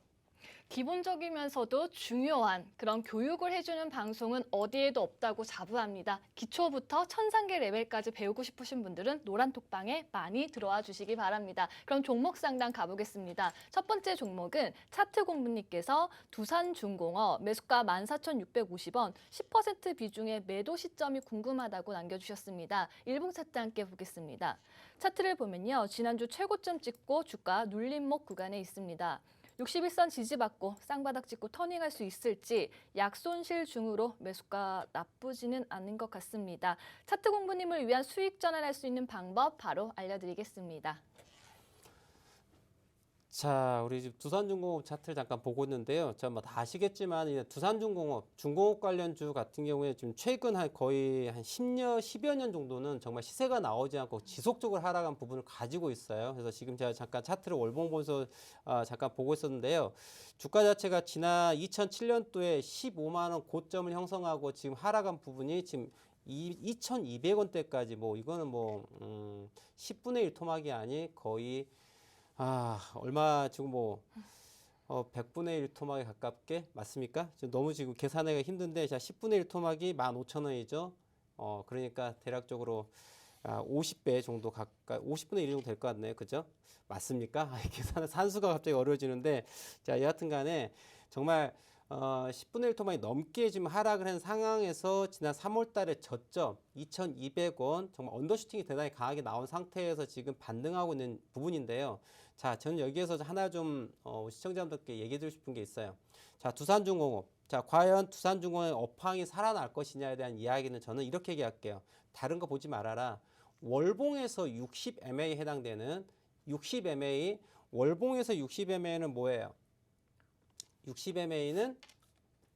기본적이면서도 중요한 그런 교육을 해주는 방송은 어디에도 없다고 자부합니다. 기초부터 천상계 레벨까지 배우고 싶으신 분들은 노란톡방에 많이 들어와 주시기 바랍니다. 그럼 종목 상담 가보겠습니다. 첫 번째 종목은 차트 공부님께서 두산중공업 매수가 14,650원 10% 비중의 매도 시점이 궁금하다고 남겨주셨습니다. 일봉 차트 함께 보겠습니다. 차트를 보면요. 지난주 최고점 찍고 주가 눌림목 구간에 있습니다. 61선 지지받고 쌍바닥 찍고 터닝할 수 있을지 약손실 중으로 매수가 나쁘지는 않은 것 같습니다. 차트 공부님을 위한 수익 전환할 수 있는 방법 바로 알려드리겠습니다. 자, 우리 지금 두산중공업 차트를 잠깐 보고 있는데요. 자, 뭐 다 아시겠지만 이제 두산중공업, 중공업 관련주 같은 경우에 지금 최근 거의 한 10여 년 정도는 정말 시세가 나오지 않고 지속적으로 하락한 부분을 가지고 있어요. 그래서 지금 제가 잠깐 차트를 월봉 보면서 잠깐 보고 있었는데요. 주가 자체가 지난 2007년도에 15만 원 고점을 형성하고 지금 하락한 부분이 지금 2,200원대까지 뭐 이거는 뭐 10분의 1 토막이 아니 거의 얼마 지금 뭐 100분의 1 토막에 가깝게 맞습니까? 지금 너무 지금 계산하기가 힘든데 자 10분의 1 토막이 15,000원이죠. 그러니까 대략적으로 50배 정도 가까이 50분의 1 정도 될 것 같네요. 그죠? 맞습니까? 계산은 산수가 갑자기 어려워지는데 자 여하튼 간에 정말 10분의 1 토막이 넘게 지금 하락을 한 상황에서 지난 3월 달에 저점 2,200원 정말 언더슈팅이 대단히 강하게 나온 상태에서 지금 반등하고 있는 부분인데요. 자, 저는 여기에서 하나 좀 시청자분들께 얘기해 드리고 싶은 게 있어요. 자, 두산중공업. 자, 과연 두산중공업의 업황이 살아날 것이냐에 대한 이야기는 저는 이렇게 얘기할게요. 다른 거 보지 말아라. 월봉에서 60MA에 해당되는 60MA, 월봉에서 60MA는 뭐예요? 60MA는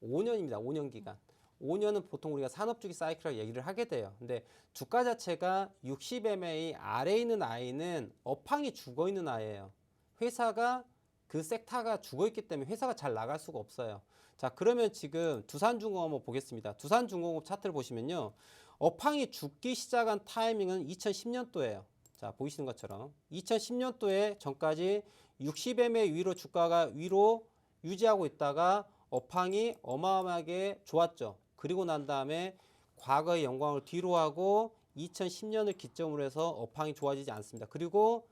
5년입니다. 5년 기간. 5년은 보통 우리가 산업주기 사이클이라고 얘기를 하게 돼요. 근데 주가 자체가 60MA 아래에 있는 아이는 업황이 죽어 있는 아이예요. 회사가 그 섹터가 죽어 있기 때문에 회사가 잘 나갈 수가 없어요. 자, 그러면 지금 두산중공업 보겠습니다. 두산중공업 차트를 보시면요. 업황이 죽기 시작한 타이밍은 2010년도예요. 자, 보이시는 것처럼 2010년도에 전까지 60MA 위로 주가가 위로 유지하고 있다가 업황이 어마어마하게 좋았죠. 그리고 난 다음에 과거의 영광을 뒤로 하고 2010년을 기점으로 해서 업황이 좋아지지 않습니다. 그리고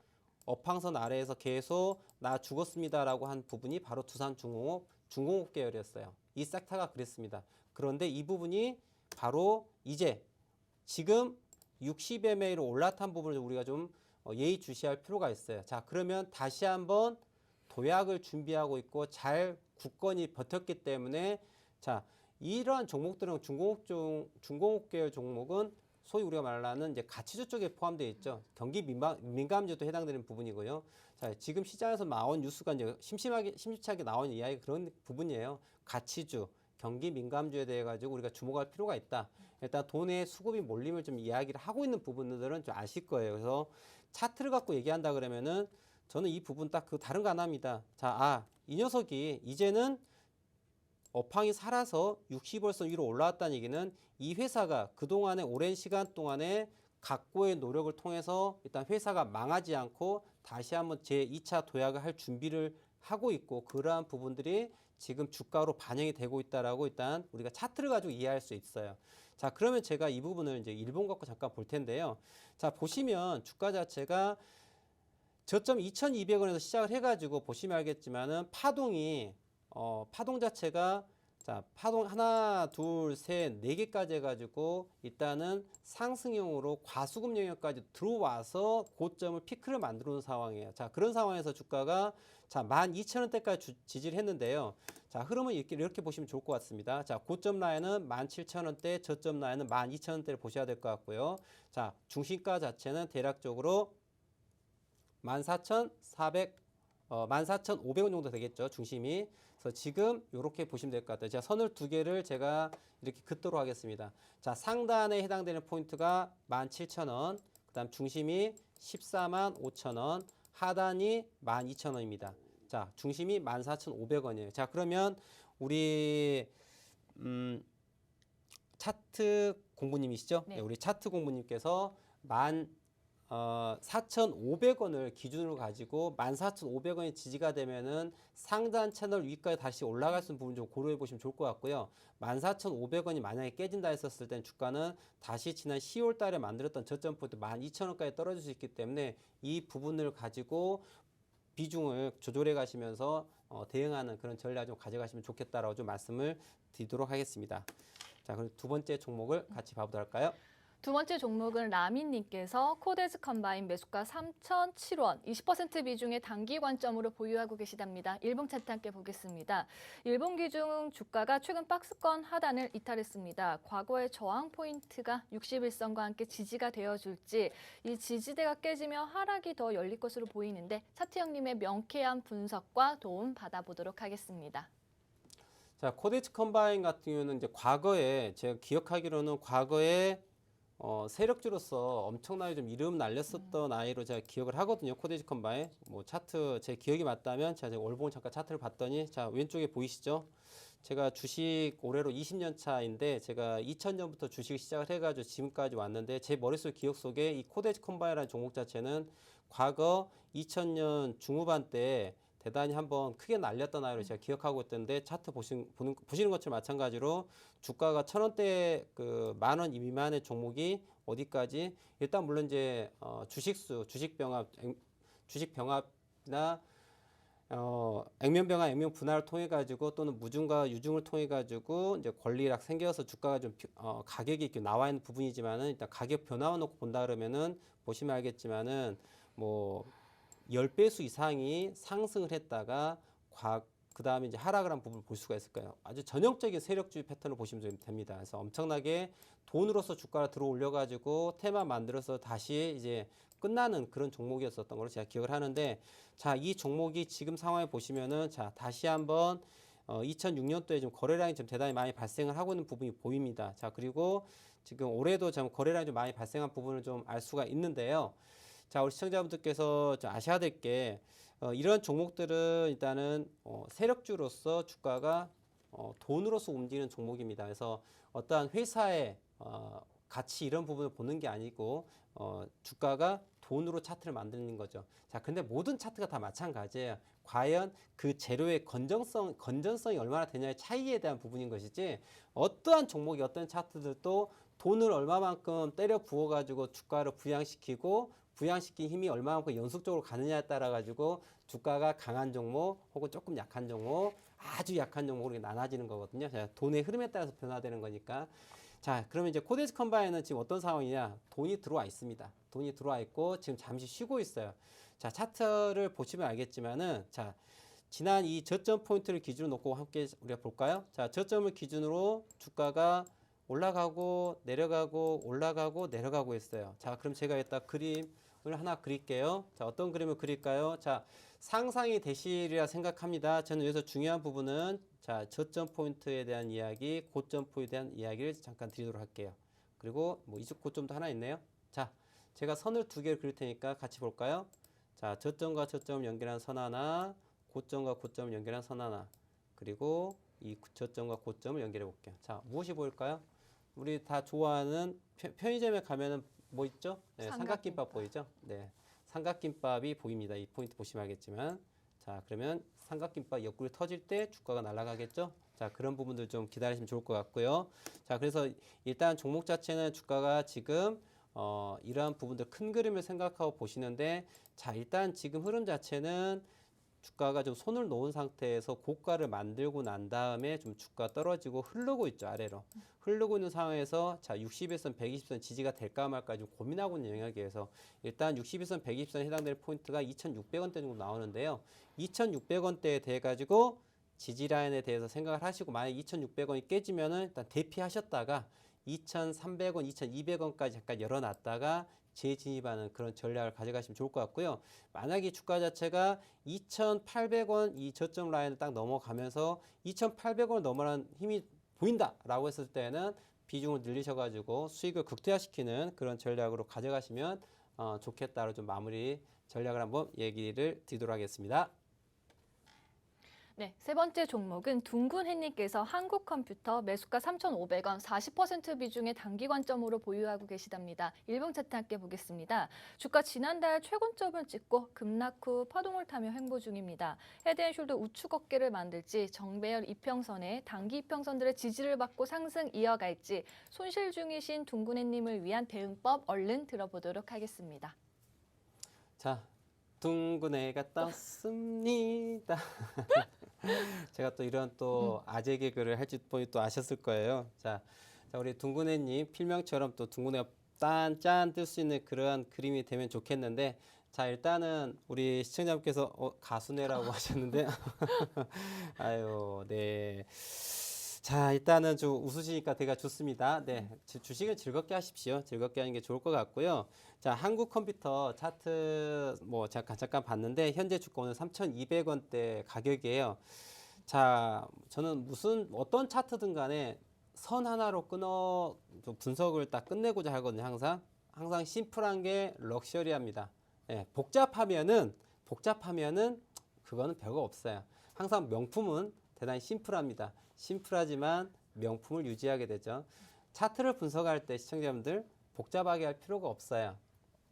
업황선 아래에서 계속 나 죽었습니다라고 한 부분이 바로 두산중공업, 중공업 계열이었어요. 이 섹터가 그랬습니다. 그런데 이 부분이 바로 이제 지금 60MA로 올라탄 부분을 우리가 좀 예의주시할 필요가 있어요. 자, 그러면 다시 한번 도약을 준비하고 있고 잘 굳건히 버텼기 때문에 자 이러한 종목들은 중공업 계열 종목은 소위 우리가 말하는 이제 가치주 쪽에 포함되어 있죠. 경기 민감주도 해당되는 부분이고요. 자 지금 시장에서 나온 뉴스가 이제 심심하게 나온 이야기 그런 부분이에요. 가치주, 경기 민감주에 대해 가지고 우리가 주목할 필요가 있다. 일단 돈의 수급이 몰림을 좀 이야기를 하고 있는 부분들은 좀 아실 거예요. 그래서 차트를 갖고 얘기한다 그러면은 저는 이 부분 딱 그 다른 거 하나입니다. 자, 이 녀석이 이제는 업황이 살아서 60월선 위로 올라왔다는 얘기는 이 회사가 그동안에 오랜 시간 동안에 각고의 노력을 통해서 일단 회사가 망하지 않고 다시 한번 제2차 도약을 할 준비를 하고 있고 그러한 부분들이 지금 주가로 반영이 되고 있다라고 일단 우리가 차트를 가지고 이해할 수 있어요. 자, 그러면 제가 이 부분을 이제 일본 갖고 잠깐 볼 텐데요. 자, 보시면 주가 자체가 저점 2,200원에서 시작을 해가지고 보시면 알겠지만은 파동 자체가 자, 파동 하나, 둘, 셋, 네 개까지 해가지고 일단은 상승형으로 과수급 영역까지 들어와서 고점을 피크를 만들어 놓은 상황이에요. 자, 그런 상황에서 주가가 자, 12,000원대까지 지지를 했는데요. 자, 흐름은 이렇게 보시면 좋을 것 같습니다. 자, 고점 라인은 17,000원대, 저점 라인은 12,000원대를 보셔야 될 것 같고요. 자, 중심가 자체는 대략적으로 14,500원 정도 되겠죠. 중심이. 그래서 지금 이렇게 보시면 될 것 같아요. 제가 선을 두 개를 제가 이렇게 긋도록 하겠습니다. 자, 상단에 해당되는 포인트가 17,000원, 그 다음 중심이 145,000원, 하단이 12,000원입니다. 자, 중심이 14,500원이에요. 자, 그러면 우리 차트 공부님이시죠? 네. 네, 우리 차트 공부님께서 4,500원을 기준으로 가지고 14,500원이 지지가 되면은 상단 채널 위까지 다시 올라갈 수 있는 부분 좀 고려해 보시면 좋을 것 같고요. 14,500원이 만약에 깨진다 했었을 땐 주가는 다시 지난 10월 달에 만들었던 저점 포인트 12,000원까지 떨어질 수 있기 때문에 이 부분을 가지고 비중을 조절해 가시면서 대응하는 그런 전략을 좀 가져가시면 좋겠다라고 좀 말씀을 드리도록 하겠습니다. 자, 그럼 두 번째 종목을 같이 봐보도록 할까요? 두 번째 종목은 라민님께서 코데즈 컴바인 매수가 3,007원, 20% 비중의 단기 관점으로 보유하고 계시답니다. 일봉 차트 함께 보겠습니다. 일본 기준 주가가 최근 박스권 하단을 이탈했습니다. 과거의 저항 포인트가 61선과 함께 지지가 되어줄지 이 지지대가 깨지며 하락이 더 열릴 것으로 보이는데 차트 형님의 명쾌한 분석과 도움 받아보도록 하겠습니다. 자, 코데즈 컴바인 같은 경우는 이제 과거에 제가 기억하기로는 과거에 세력주로서 엄청나게 좀 이름 날렸었던 아이로 제가 기억을 하거든요. 코데지 컴바인. 뭐 차트 제 기억이 맞다면 제가 월봉 잠깐 차트를 봤더니 자, 왼쪽에 보이시죠? 제가 주식 올해로 20년 차인데 제가 2000년부터 주식을 시작을 해가지고 지금까지 왔는데 제 머릿속 기억 속에 이 코데지 컴바인이라는 종목 자체는 과거 2000년 중후반 때 대단히 한번 크게 날렸던 아이로 제가 기억하고 있던데 차트 보시는 것처럼 마찬가지로 주가가 1,000원대 그 10,000원 미만의 종목이 어디까지 일단 물론 이제 주식 병합이나 액면 병합, 액면 분할을 통해 가지고 또는 무중과 유중을 통해 가지고 이제 권리락 생겨서 주가가 좀 가격이 이렇게 나와 있는 부분이지만은 일단 가격 변화만 놓고 본다 그러면은 보시면 알겠지만은 뭐 10배수 이상이 상승을 했다가 그 다음에 이제 하락을 한 부분을 볼 수가 있을 거예요. 아주 전형적인 세력주의 패턴을 보시면 됩니다. 그래서 엄청나게 돈으로서 주가를 들어 올려가지고 테마 만들어서 다시 이제 끝나는 그런 종목이었었던 걸로 제가 기억을 하는데 자, 이 종목이 지금 상황에 보시면은 자, 다시 한번 2006년도에 좀 거래량이 좀 대단히 많이 발생을 하고 있는 부분이 보입니다. 자, 그리고 지금 올해도 좀 거래량이 좀 많이 발생한 부분을 좀 알 수가 있는데요. 자, 우리 시청자분들께서 좀 아셔야 될 게 이런 종목들은 일단은 세력주로서 주가가 돈으로서 움직이는 종목입니다. 그래서 어떠한 회사의 가치 이런 부분을 보는 게 아니고 주가가 돈으로 차트를 만드는 거죠. 자, 근데 모든 차트가 다 마찬가지예요. 과연 그 재료의 건전성이 얼마나 되냐의 차이에 대한 부분인 것이지 어떠한 종목이 어떤 차트들도 돈을 얼마만큼 때려 부어가지고 주가를 부양시킨 힘이 얼마만큼 연속적으로 가느냐에 따라 가지고 주가가 강한 종목 혹은 조금 약한 종목, 아주 약한 종목으로 나눠지는 거거든요. 자, 돈의 흐름에 따라서 변화되는 거니까. 자, 그러면 이제 코데지 컴바인은 지금 어떤 상황이냐? 돈이 들어와 있습니다. 돈이 들어와 있고 지금 잠시 쉬고 있어요. 자, 차트를 보시면 알겠지만은 자, 지난 이 저점 포인트를 기준으로 놓고 함께 우리가 볼까요? 자, 저점을 기준으로 주가가 올라가고 내려가고 올라가고 내려가고 있어요. 자, 그럼 제가 이따 그림을 하나 그릴게요. 자, 어떤 그림을 그릴까요? 자, 상상이 되시리라 생각합니다. 저는 여기서 중요한 부분은 자, 저점 포인트에 대한 이야기, 고점 포인트에 대한 이야기를 잠깐 드리도록 할게요. 그리고 뭐 이쪽 고점도 하나 있네요. 자, 제가 선을 두 개를 그릴 테니까 같이 볼까요? 자, 저점과 저점을 연결한 선 하나, 고점과 고점을 연결한 선 하나, 그리고 이 저점과 고점을 연결해 볼게요. 자, 무엇이 보일까요? 우리 다 좋아하는 편의점에 가면은 뭐 있죠? 네, 삼각김밥 보이죠? 네, 삼각김밥이 보입니다. 이 포인트 보시면 알겠지만, 자, 그러면 삼각김밥 옆구리 터질 때 주가가 날아가겠죠? 자, 그런 부분들 좀 기다리시면 좋을 것 같고요. 자, 그래서 일단 종목 자체는 주가가 지금 이러한 부분들 큰 그림을 생각하고 보시는데, 자, 일단 지금 흐름 자체는 주가가 좀 손을 놓은 상태에서 고가를 만들고 난 다음에 좀 주가 떨어지고 흐르고 있죠, 아래로. 흐르고 있는 상황에서 자, 60일선, 120선 지지가 될까 말까 좀 고민하고 있는 영역에서 일단 60일선, 120선 해당되는 포인트가 2,600원대 정도 나오는데요. 2,600원대에 대해 가지고 지지 라인에 대해서 생각을 하시고, 만약 2,600원이 깨지면은 일단 대피하셨다가 2,300원, 2,200원까지 잠깐 열어놨다가 재진입하는 그런 전략을 가져가시면 좋을 것 같고요. 만약에 주가 자체가 2,800원 이 저점 라인을 딱 넘어가면서 2,800원을 넘어가는 힘이 보인다라고 했을 때는 비중을 늘리셔가지고 수익을 극대화시키는 그런 전략으로 가져가시면 좋겠다로 좀 마무리 전략을 한번 얘기를 드리도록 하겠습니다. 네, 세 번째 종목은 둥근해님께서 한국컴퓨터 매수가 3,500원 40% 비중의 단기 관점으로 보유하고 계시답니다. 1분 차트 함께 보겠습니다. 주가 지난달 최고점을 찍고 급락 후 파동을 타며 횡보 중입니다. 헤드앤숄더 우측 어깨를 만들지 정배열 이평선에 단기 이평선들의 지지를 받고 상승 이어갈지 손실 중이신 둥근해님을 위한 대응법 얼른 들어보도록 하겠습니다. 자, 둥근 애가 떴습니다. 제가 또 이런 또 아재 개그를 할지 또 아셨을 거예요. 자, 우리 둥근애님 필명처럼 또 둥근애가 짠 뜰 수 있는 그러한 그림이 되면 좋겠는데, 자, 일단은 우리 시청자분께서 가수네라고 하셨는데 아유, 네. 자, 일단은 좀 웃으시니까 되게 좋습니다. 네, 주식을 즐겁게 하십시오. 즐겁게 하는 게 좋을 것 같고요. 자, 한국 컴퓨터 차트 뭐 잠깐 봤는데 현재 주가 오늘 3,200원대 가격이에요. 자, 저는 어떤 차트든 간에 선 하나로 끊어 좀 분석을 딱 끝내고자 하거든요. 항상 심플한 게 럭셔리합니다. 네, 복잡하면은 그거는 별거 없어요. 항상 명품은 대단히 심플합니다. 심플하지만 명품을 유지하게 되죠. 차트를 분석할 때 시청자분들 복잡하게 할 필요가 없어요.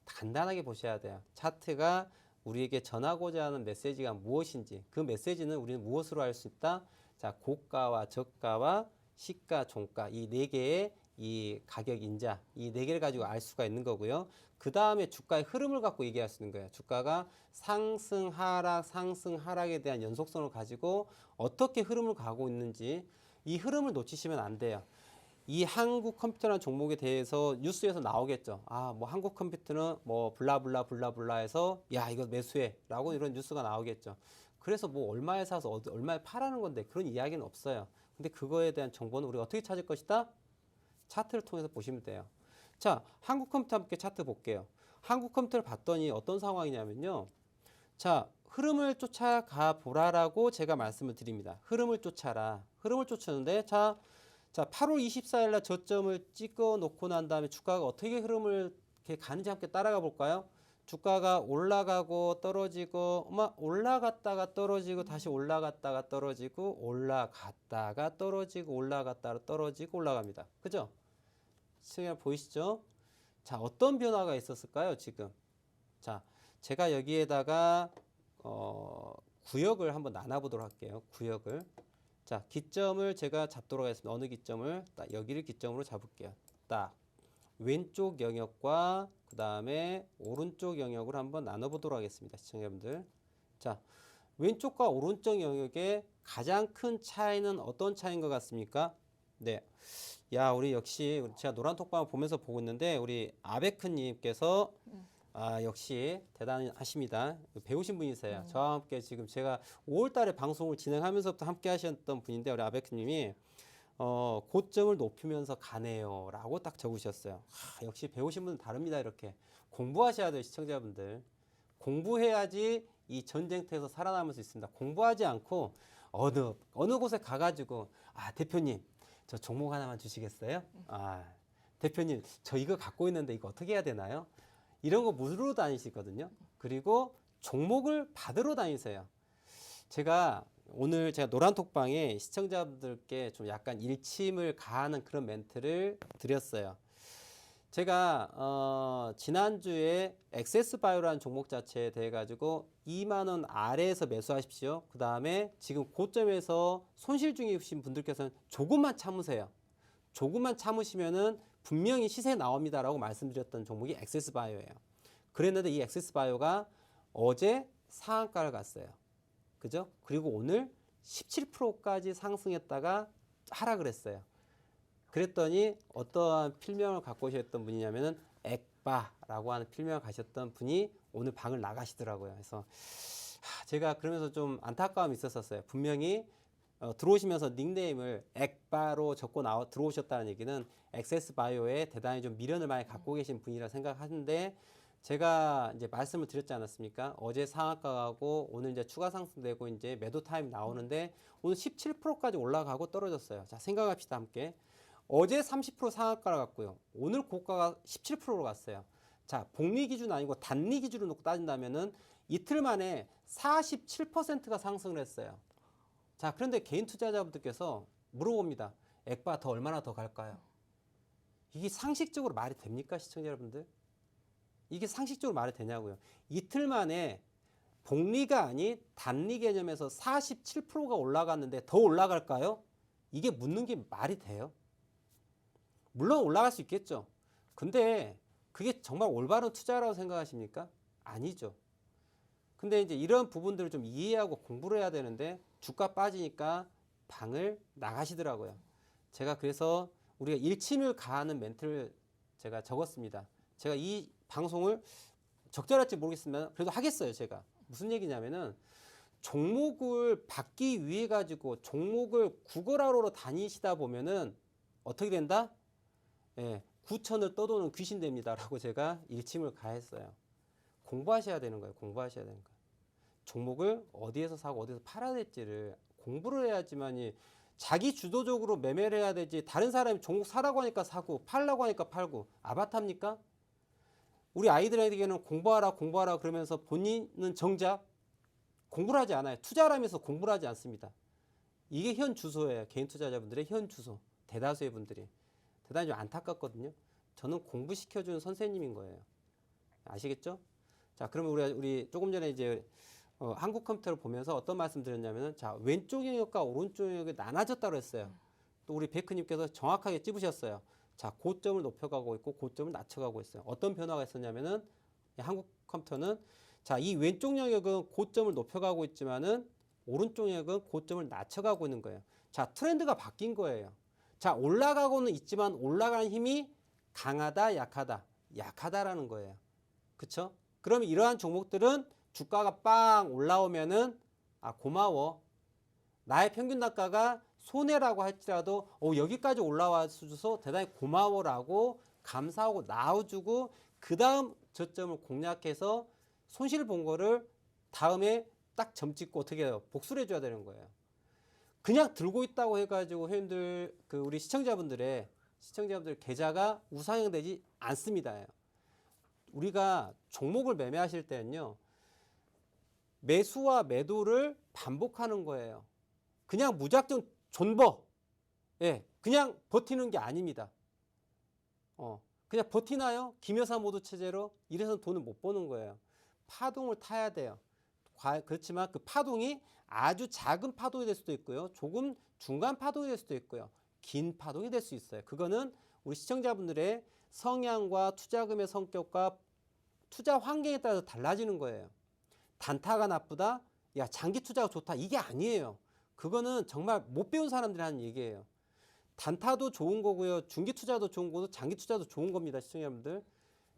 간단하게 보셔야 돼요. 차트가 우리에게 전하고자 하는 메시지가 무엇인지, 그 메시지는 우리는 무엇으로 알 수 있다? 자, 고가와 저가와 시가, 종가 이 네 개의 이 가격 인자 이 네 개를 가지고 알 수가 있는 거고요. 그 다음에 주가의 흐름을 갖고 얘기할 수 있는 거예요. 주가가 상승 하락에 대한 연속성을 가지고 어떻게 흐름을 가고 있는지, 이 흐름을 놓치시면 안 돼요. 이 한국 컴퓨터라는 종목에 대해서 뉴스에서 나오겠죠. 뭐 한국 컴퓨터는 뭐 블라블라 해서 야, 이거 매수해 라고 이런 뉴스가 나오겠죠. 그래서 뭐 얼마에 사서 얼마에 팔라는 건데 그런 이야기는 없어요. 근데 그거에 대한 정보는 우리가 어떻게 찾을 것이다? 차트를 통해서 보시면 돼요. 자, 한국 컴퓨터 함께 차트 볼게요. 한국 컴퓨터를 봤더니 어떤 상황이냐면요. 자, 흐름을 쫓아가 보라라고 제가 말씀을 드립니다. 흐름을 쫓아라. 흐름을 쫓았는데 자, 8월 24일 날 저점을 찍어 놓고 난 다음에 주가가 어떻게 흐름을 이렇게 가는지 함께 따라가 볼까요? 주가가 올라가고 떨어지고 올라갔다가 떨어지고 다시 올라갔다가 떨어지고 올라갔다가 떨어지고 올라갔다가 떨어지고 올라갑니다. 그죠? 시청자 보이시죠? 자, 어떤 변화가 있었을까요, 지금? 자, 제가 여기에다가 구역을 한번 나눠보도록 할게요. 구역을. 자, 기점을 제가 잡도록 하겠습니다. 어느 기점을? 딱 여기를 기점으로 잡을게요. 딱 왼쪽 영역과 그 다음에 오른쪽 영역을 한번 나눠보도록 하겠습니다. 시청자분들. 자, 왼쪽과 오른쪽 영역의 가장 큰 차이는 어떤 차이인 것 같습니까? 네. 야, 우리 역시 제가 노란톡방을 보면서 보고 있는데 우리 아베크님께서 역시 대단하십니다. 배우신 분이세요. 저와 함께 지금 제가 5월달에 방송을 진행하면서부터 함께 하셨던 분인데 우리 아베크님이 고점을 높이면서 가네요라고 딱 적으셨어요. 역시 배우신 분은 다릅니다. 이렇게 공부하셔야 돼요, 시청자분들. 공부해야지 이 전쟁터에서 살아남을 수 있습니다. 공부하지 않고 어느 곳에 가가지고 대표님 저 종목 하나만 주시겠어요? 대표님 저 이거 갖고 있는데 이거 어떻게 해야 되나요? 이런 거 물으러 다니시거든요. 그리고 종목을 받으러 다니세요. 오늘 제가 노란톡방에 시청자분들께 좀 약간 일침을 가하는 그런 멘트를 드렸어요. 제가 지난주에 엑세스바이오라는 종목 자체에 대해 가지고 2만 원 아래에서 매수하십시오. 그 다음에 지금 고점에서 손실 중이신 분들께서는 조금만 참으세요. 조금만 참으시면은 분명히 시세 나옵니다라고 말씀드렸던 종목이 엑세스바이오예요. 그랬는데 이 엑세스바이오가 어제 상한가를 갔어요. 그죠? 그리고 오늘 17%까지 상승했다가 하락을 했어요. 그랬더니 어떠한 필명을 갖고 오셨던 분이냐면은 액바라고 하는 필명을 가셨던 분이 오늘 방을 나가시더라고요. 그래서 제가 그러면서 좀 안타까움이 있었어요. 분명히 들어오시면서 닉네임을 액바로 적고 들어오셨다는 얘기는 엑세스바이오에 대단히 좀 미련을 많이 갖고 계신 분이라 생각하는데 제가 이제 말씀을 드렸지 않았습니까? 어제 상한가 가고 오늘 이제 추가 상승되고 이제 매도 타임 나오는데 오늘 17%까지 올라가고 떨어졌어요. 자, 생각합시다 함께. 어제 30% 상한가를 갔고요. 오늘 고가가 17%로 갔어요. 자, 복리 기준 아니고 단리 기준으로 놓고 따진다면은 이틀 만에 47%가 상승을 했어요. 자, 그런데 개인 투자자분들께서 물어봅니다. 액바 더 얼마나 더 갈까요? 이게 상식적으로 말이 됩니까, 시청자 여러분들? 이게 상식적으로 말이 되냐고요. 이틀 만에 복리가 아닌 단리 개념에서 47%가 올라갔는데 더 올라갈까요? 이게 묻는 게 말이 돼요? 물론 올라갈 수 있겠죠. 근데 그게 정말 올바른 투자라고 생각하십니까? 아니죠. 근데 이제 이런 부분들을 좀 이해하고 공부를 해야 되는데 주가 빠지니까 방을 나가시더라고요. 제가 그래서 우리가 일침을 가하는 멘트를 제가 적었습니다. 제가 이 방송을 적절할지 모르겠지만 그래도 하겠어요. 제가 무슨 얘기냐면은 종목을 받기 위해 가지고 종목을 구걸하러 다니시다 보면은 어떻게 된다? 예, 9천을 떠도는 귀신 됩니다라고 제가 일침을 가했어요. 공부하셔야 되는 거예요. 공부하셔야 되는 거예요. 종목을 어디에서 사고 어디에서 팔아야 될지를 공부를 해야지만이 자기 주도적으로 매매를 해야 되지. 다른 사람이 종목 사라고 하니까 사고 팔라고 하니까 팔고 아바타입니까? 우리 아이들에게는 공부하라 그러면서 본인은 정작 공부를 하지 않아요. 투자를 하면서 공부를 하지 않습니다. 이게 현 주소예요. 개인 투자자분들의 현 주소. 대다수의 분들이. 대단히 좀 안타깝거든요. 저는 공부시켜주는 선생님인 거예요. 아시겠죠? 자, 그러면 우리 조금 전에 이제 한국 컴퓨터를 보면서 어떤 말씀 드렸냐면은 자, 왼쪽 영역과 오른쪽 영역이 나눠졌다고 했어요. 또 우리 베크님께서 정확하게 찝으셨어요. 자, 고점을 높여가고 있고 고점을 낮춰가고 있어요. 어떤 변화가 있었냐면은 한국 컴퓨터는 자, 이 왼쪽 영역은 고점을 높여가고 있지만은 오른쪽 영역은 고점을 낮춰가고 있는 거예요. 자, 트렌드가 바뀐 거예요. 자, 올라가고는 있지만 올라가는 힘이 강하다, 약하다. 약하다라는 거예요. 그쵸? 그러면 이러한 종목들은 주가가 빵 올라오면은 아, 고마워. 나의 평균 단가가 손해라고 할지라도 여기까지 올라와줘서 대단히 고마워라고 감사하고 나와주고 그 다음 저점을 공략해서 손실 본 거를 다음에 딱 점 찍고 어떻게 해요? 복수를 해줘야 되는 거예요. 그냥 들고 있다고 해가지고 회원들 우리 시청자분들 계좌가 우상향되지 않습니다. 우리가 종목을 매매하실 때는요, 매수와 매도를 반복하는 거예요. 그냥 무작정 존버, 그냥 버티는 게 아닙니다. 그냥 버티나요? 김여사 모드 체제로 이래서 돈을 못 버는 거예요. 파동을 타야 돼요. 그렇지만 그 파동이 아주 작은 파동이 될 수도 있고요. 조금 중간 파동이 될 수도 있고요. 긴 파동이 될 수 있어요. 그거는 우리 시청자분들의 성향과 투자금의 성격과 투자 환경에 따라서 달라지는 거예요. 단타가 나쁘다? 야, 장기 투자가 좋다. 이게 아니에요. 그거는 정말 못 배운 사람들이 하는 얘기예요. 단타도 좋은 거고요. 중기 투자도 좋은 거고 장기 투자도 좋은 겁니다. 시청자분들.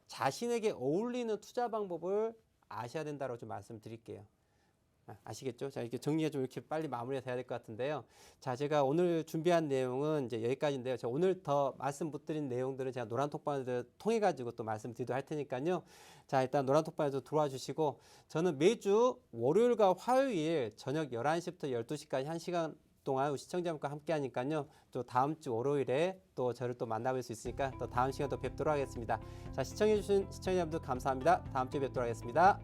자신에게 어울리는 투자 방법을 아셔야 된다고 좀 말씀드릴게요. 아시겠죠? 자, 이렇게 정리가 좀 이렇게 빨리 마무리가 돼야 될 것 같은데요. 자, 제가 오늘 준비한 내용은 이제 여기까지인데요. 제가 오늘 더 말씀 못 드린 내용들은 제가 노란톡방을 통해 가지고 또 말씀드리도록 할 테니까요. 자, 일단 노란톡방에도 들어와 주시고 저는 매주 월요일과 화요일 저녁 11시부터 12시까지 1시간 동안 시청자분과 함께 하니까요. 또 다음 주 월요일에 또 저를 또 만나볼 수 있으니까 또 다음 시간 또 뵙도록 하겠습니다. 자, 시청해주신 시청자분들 감사합니다. 다음 주에 뵙도록 하겠습니다.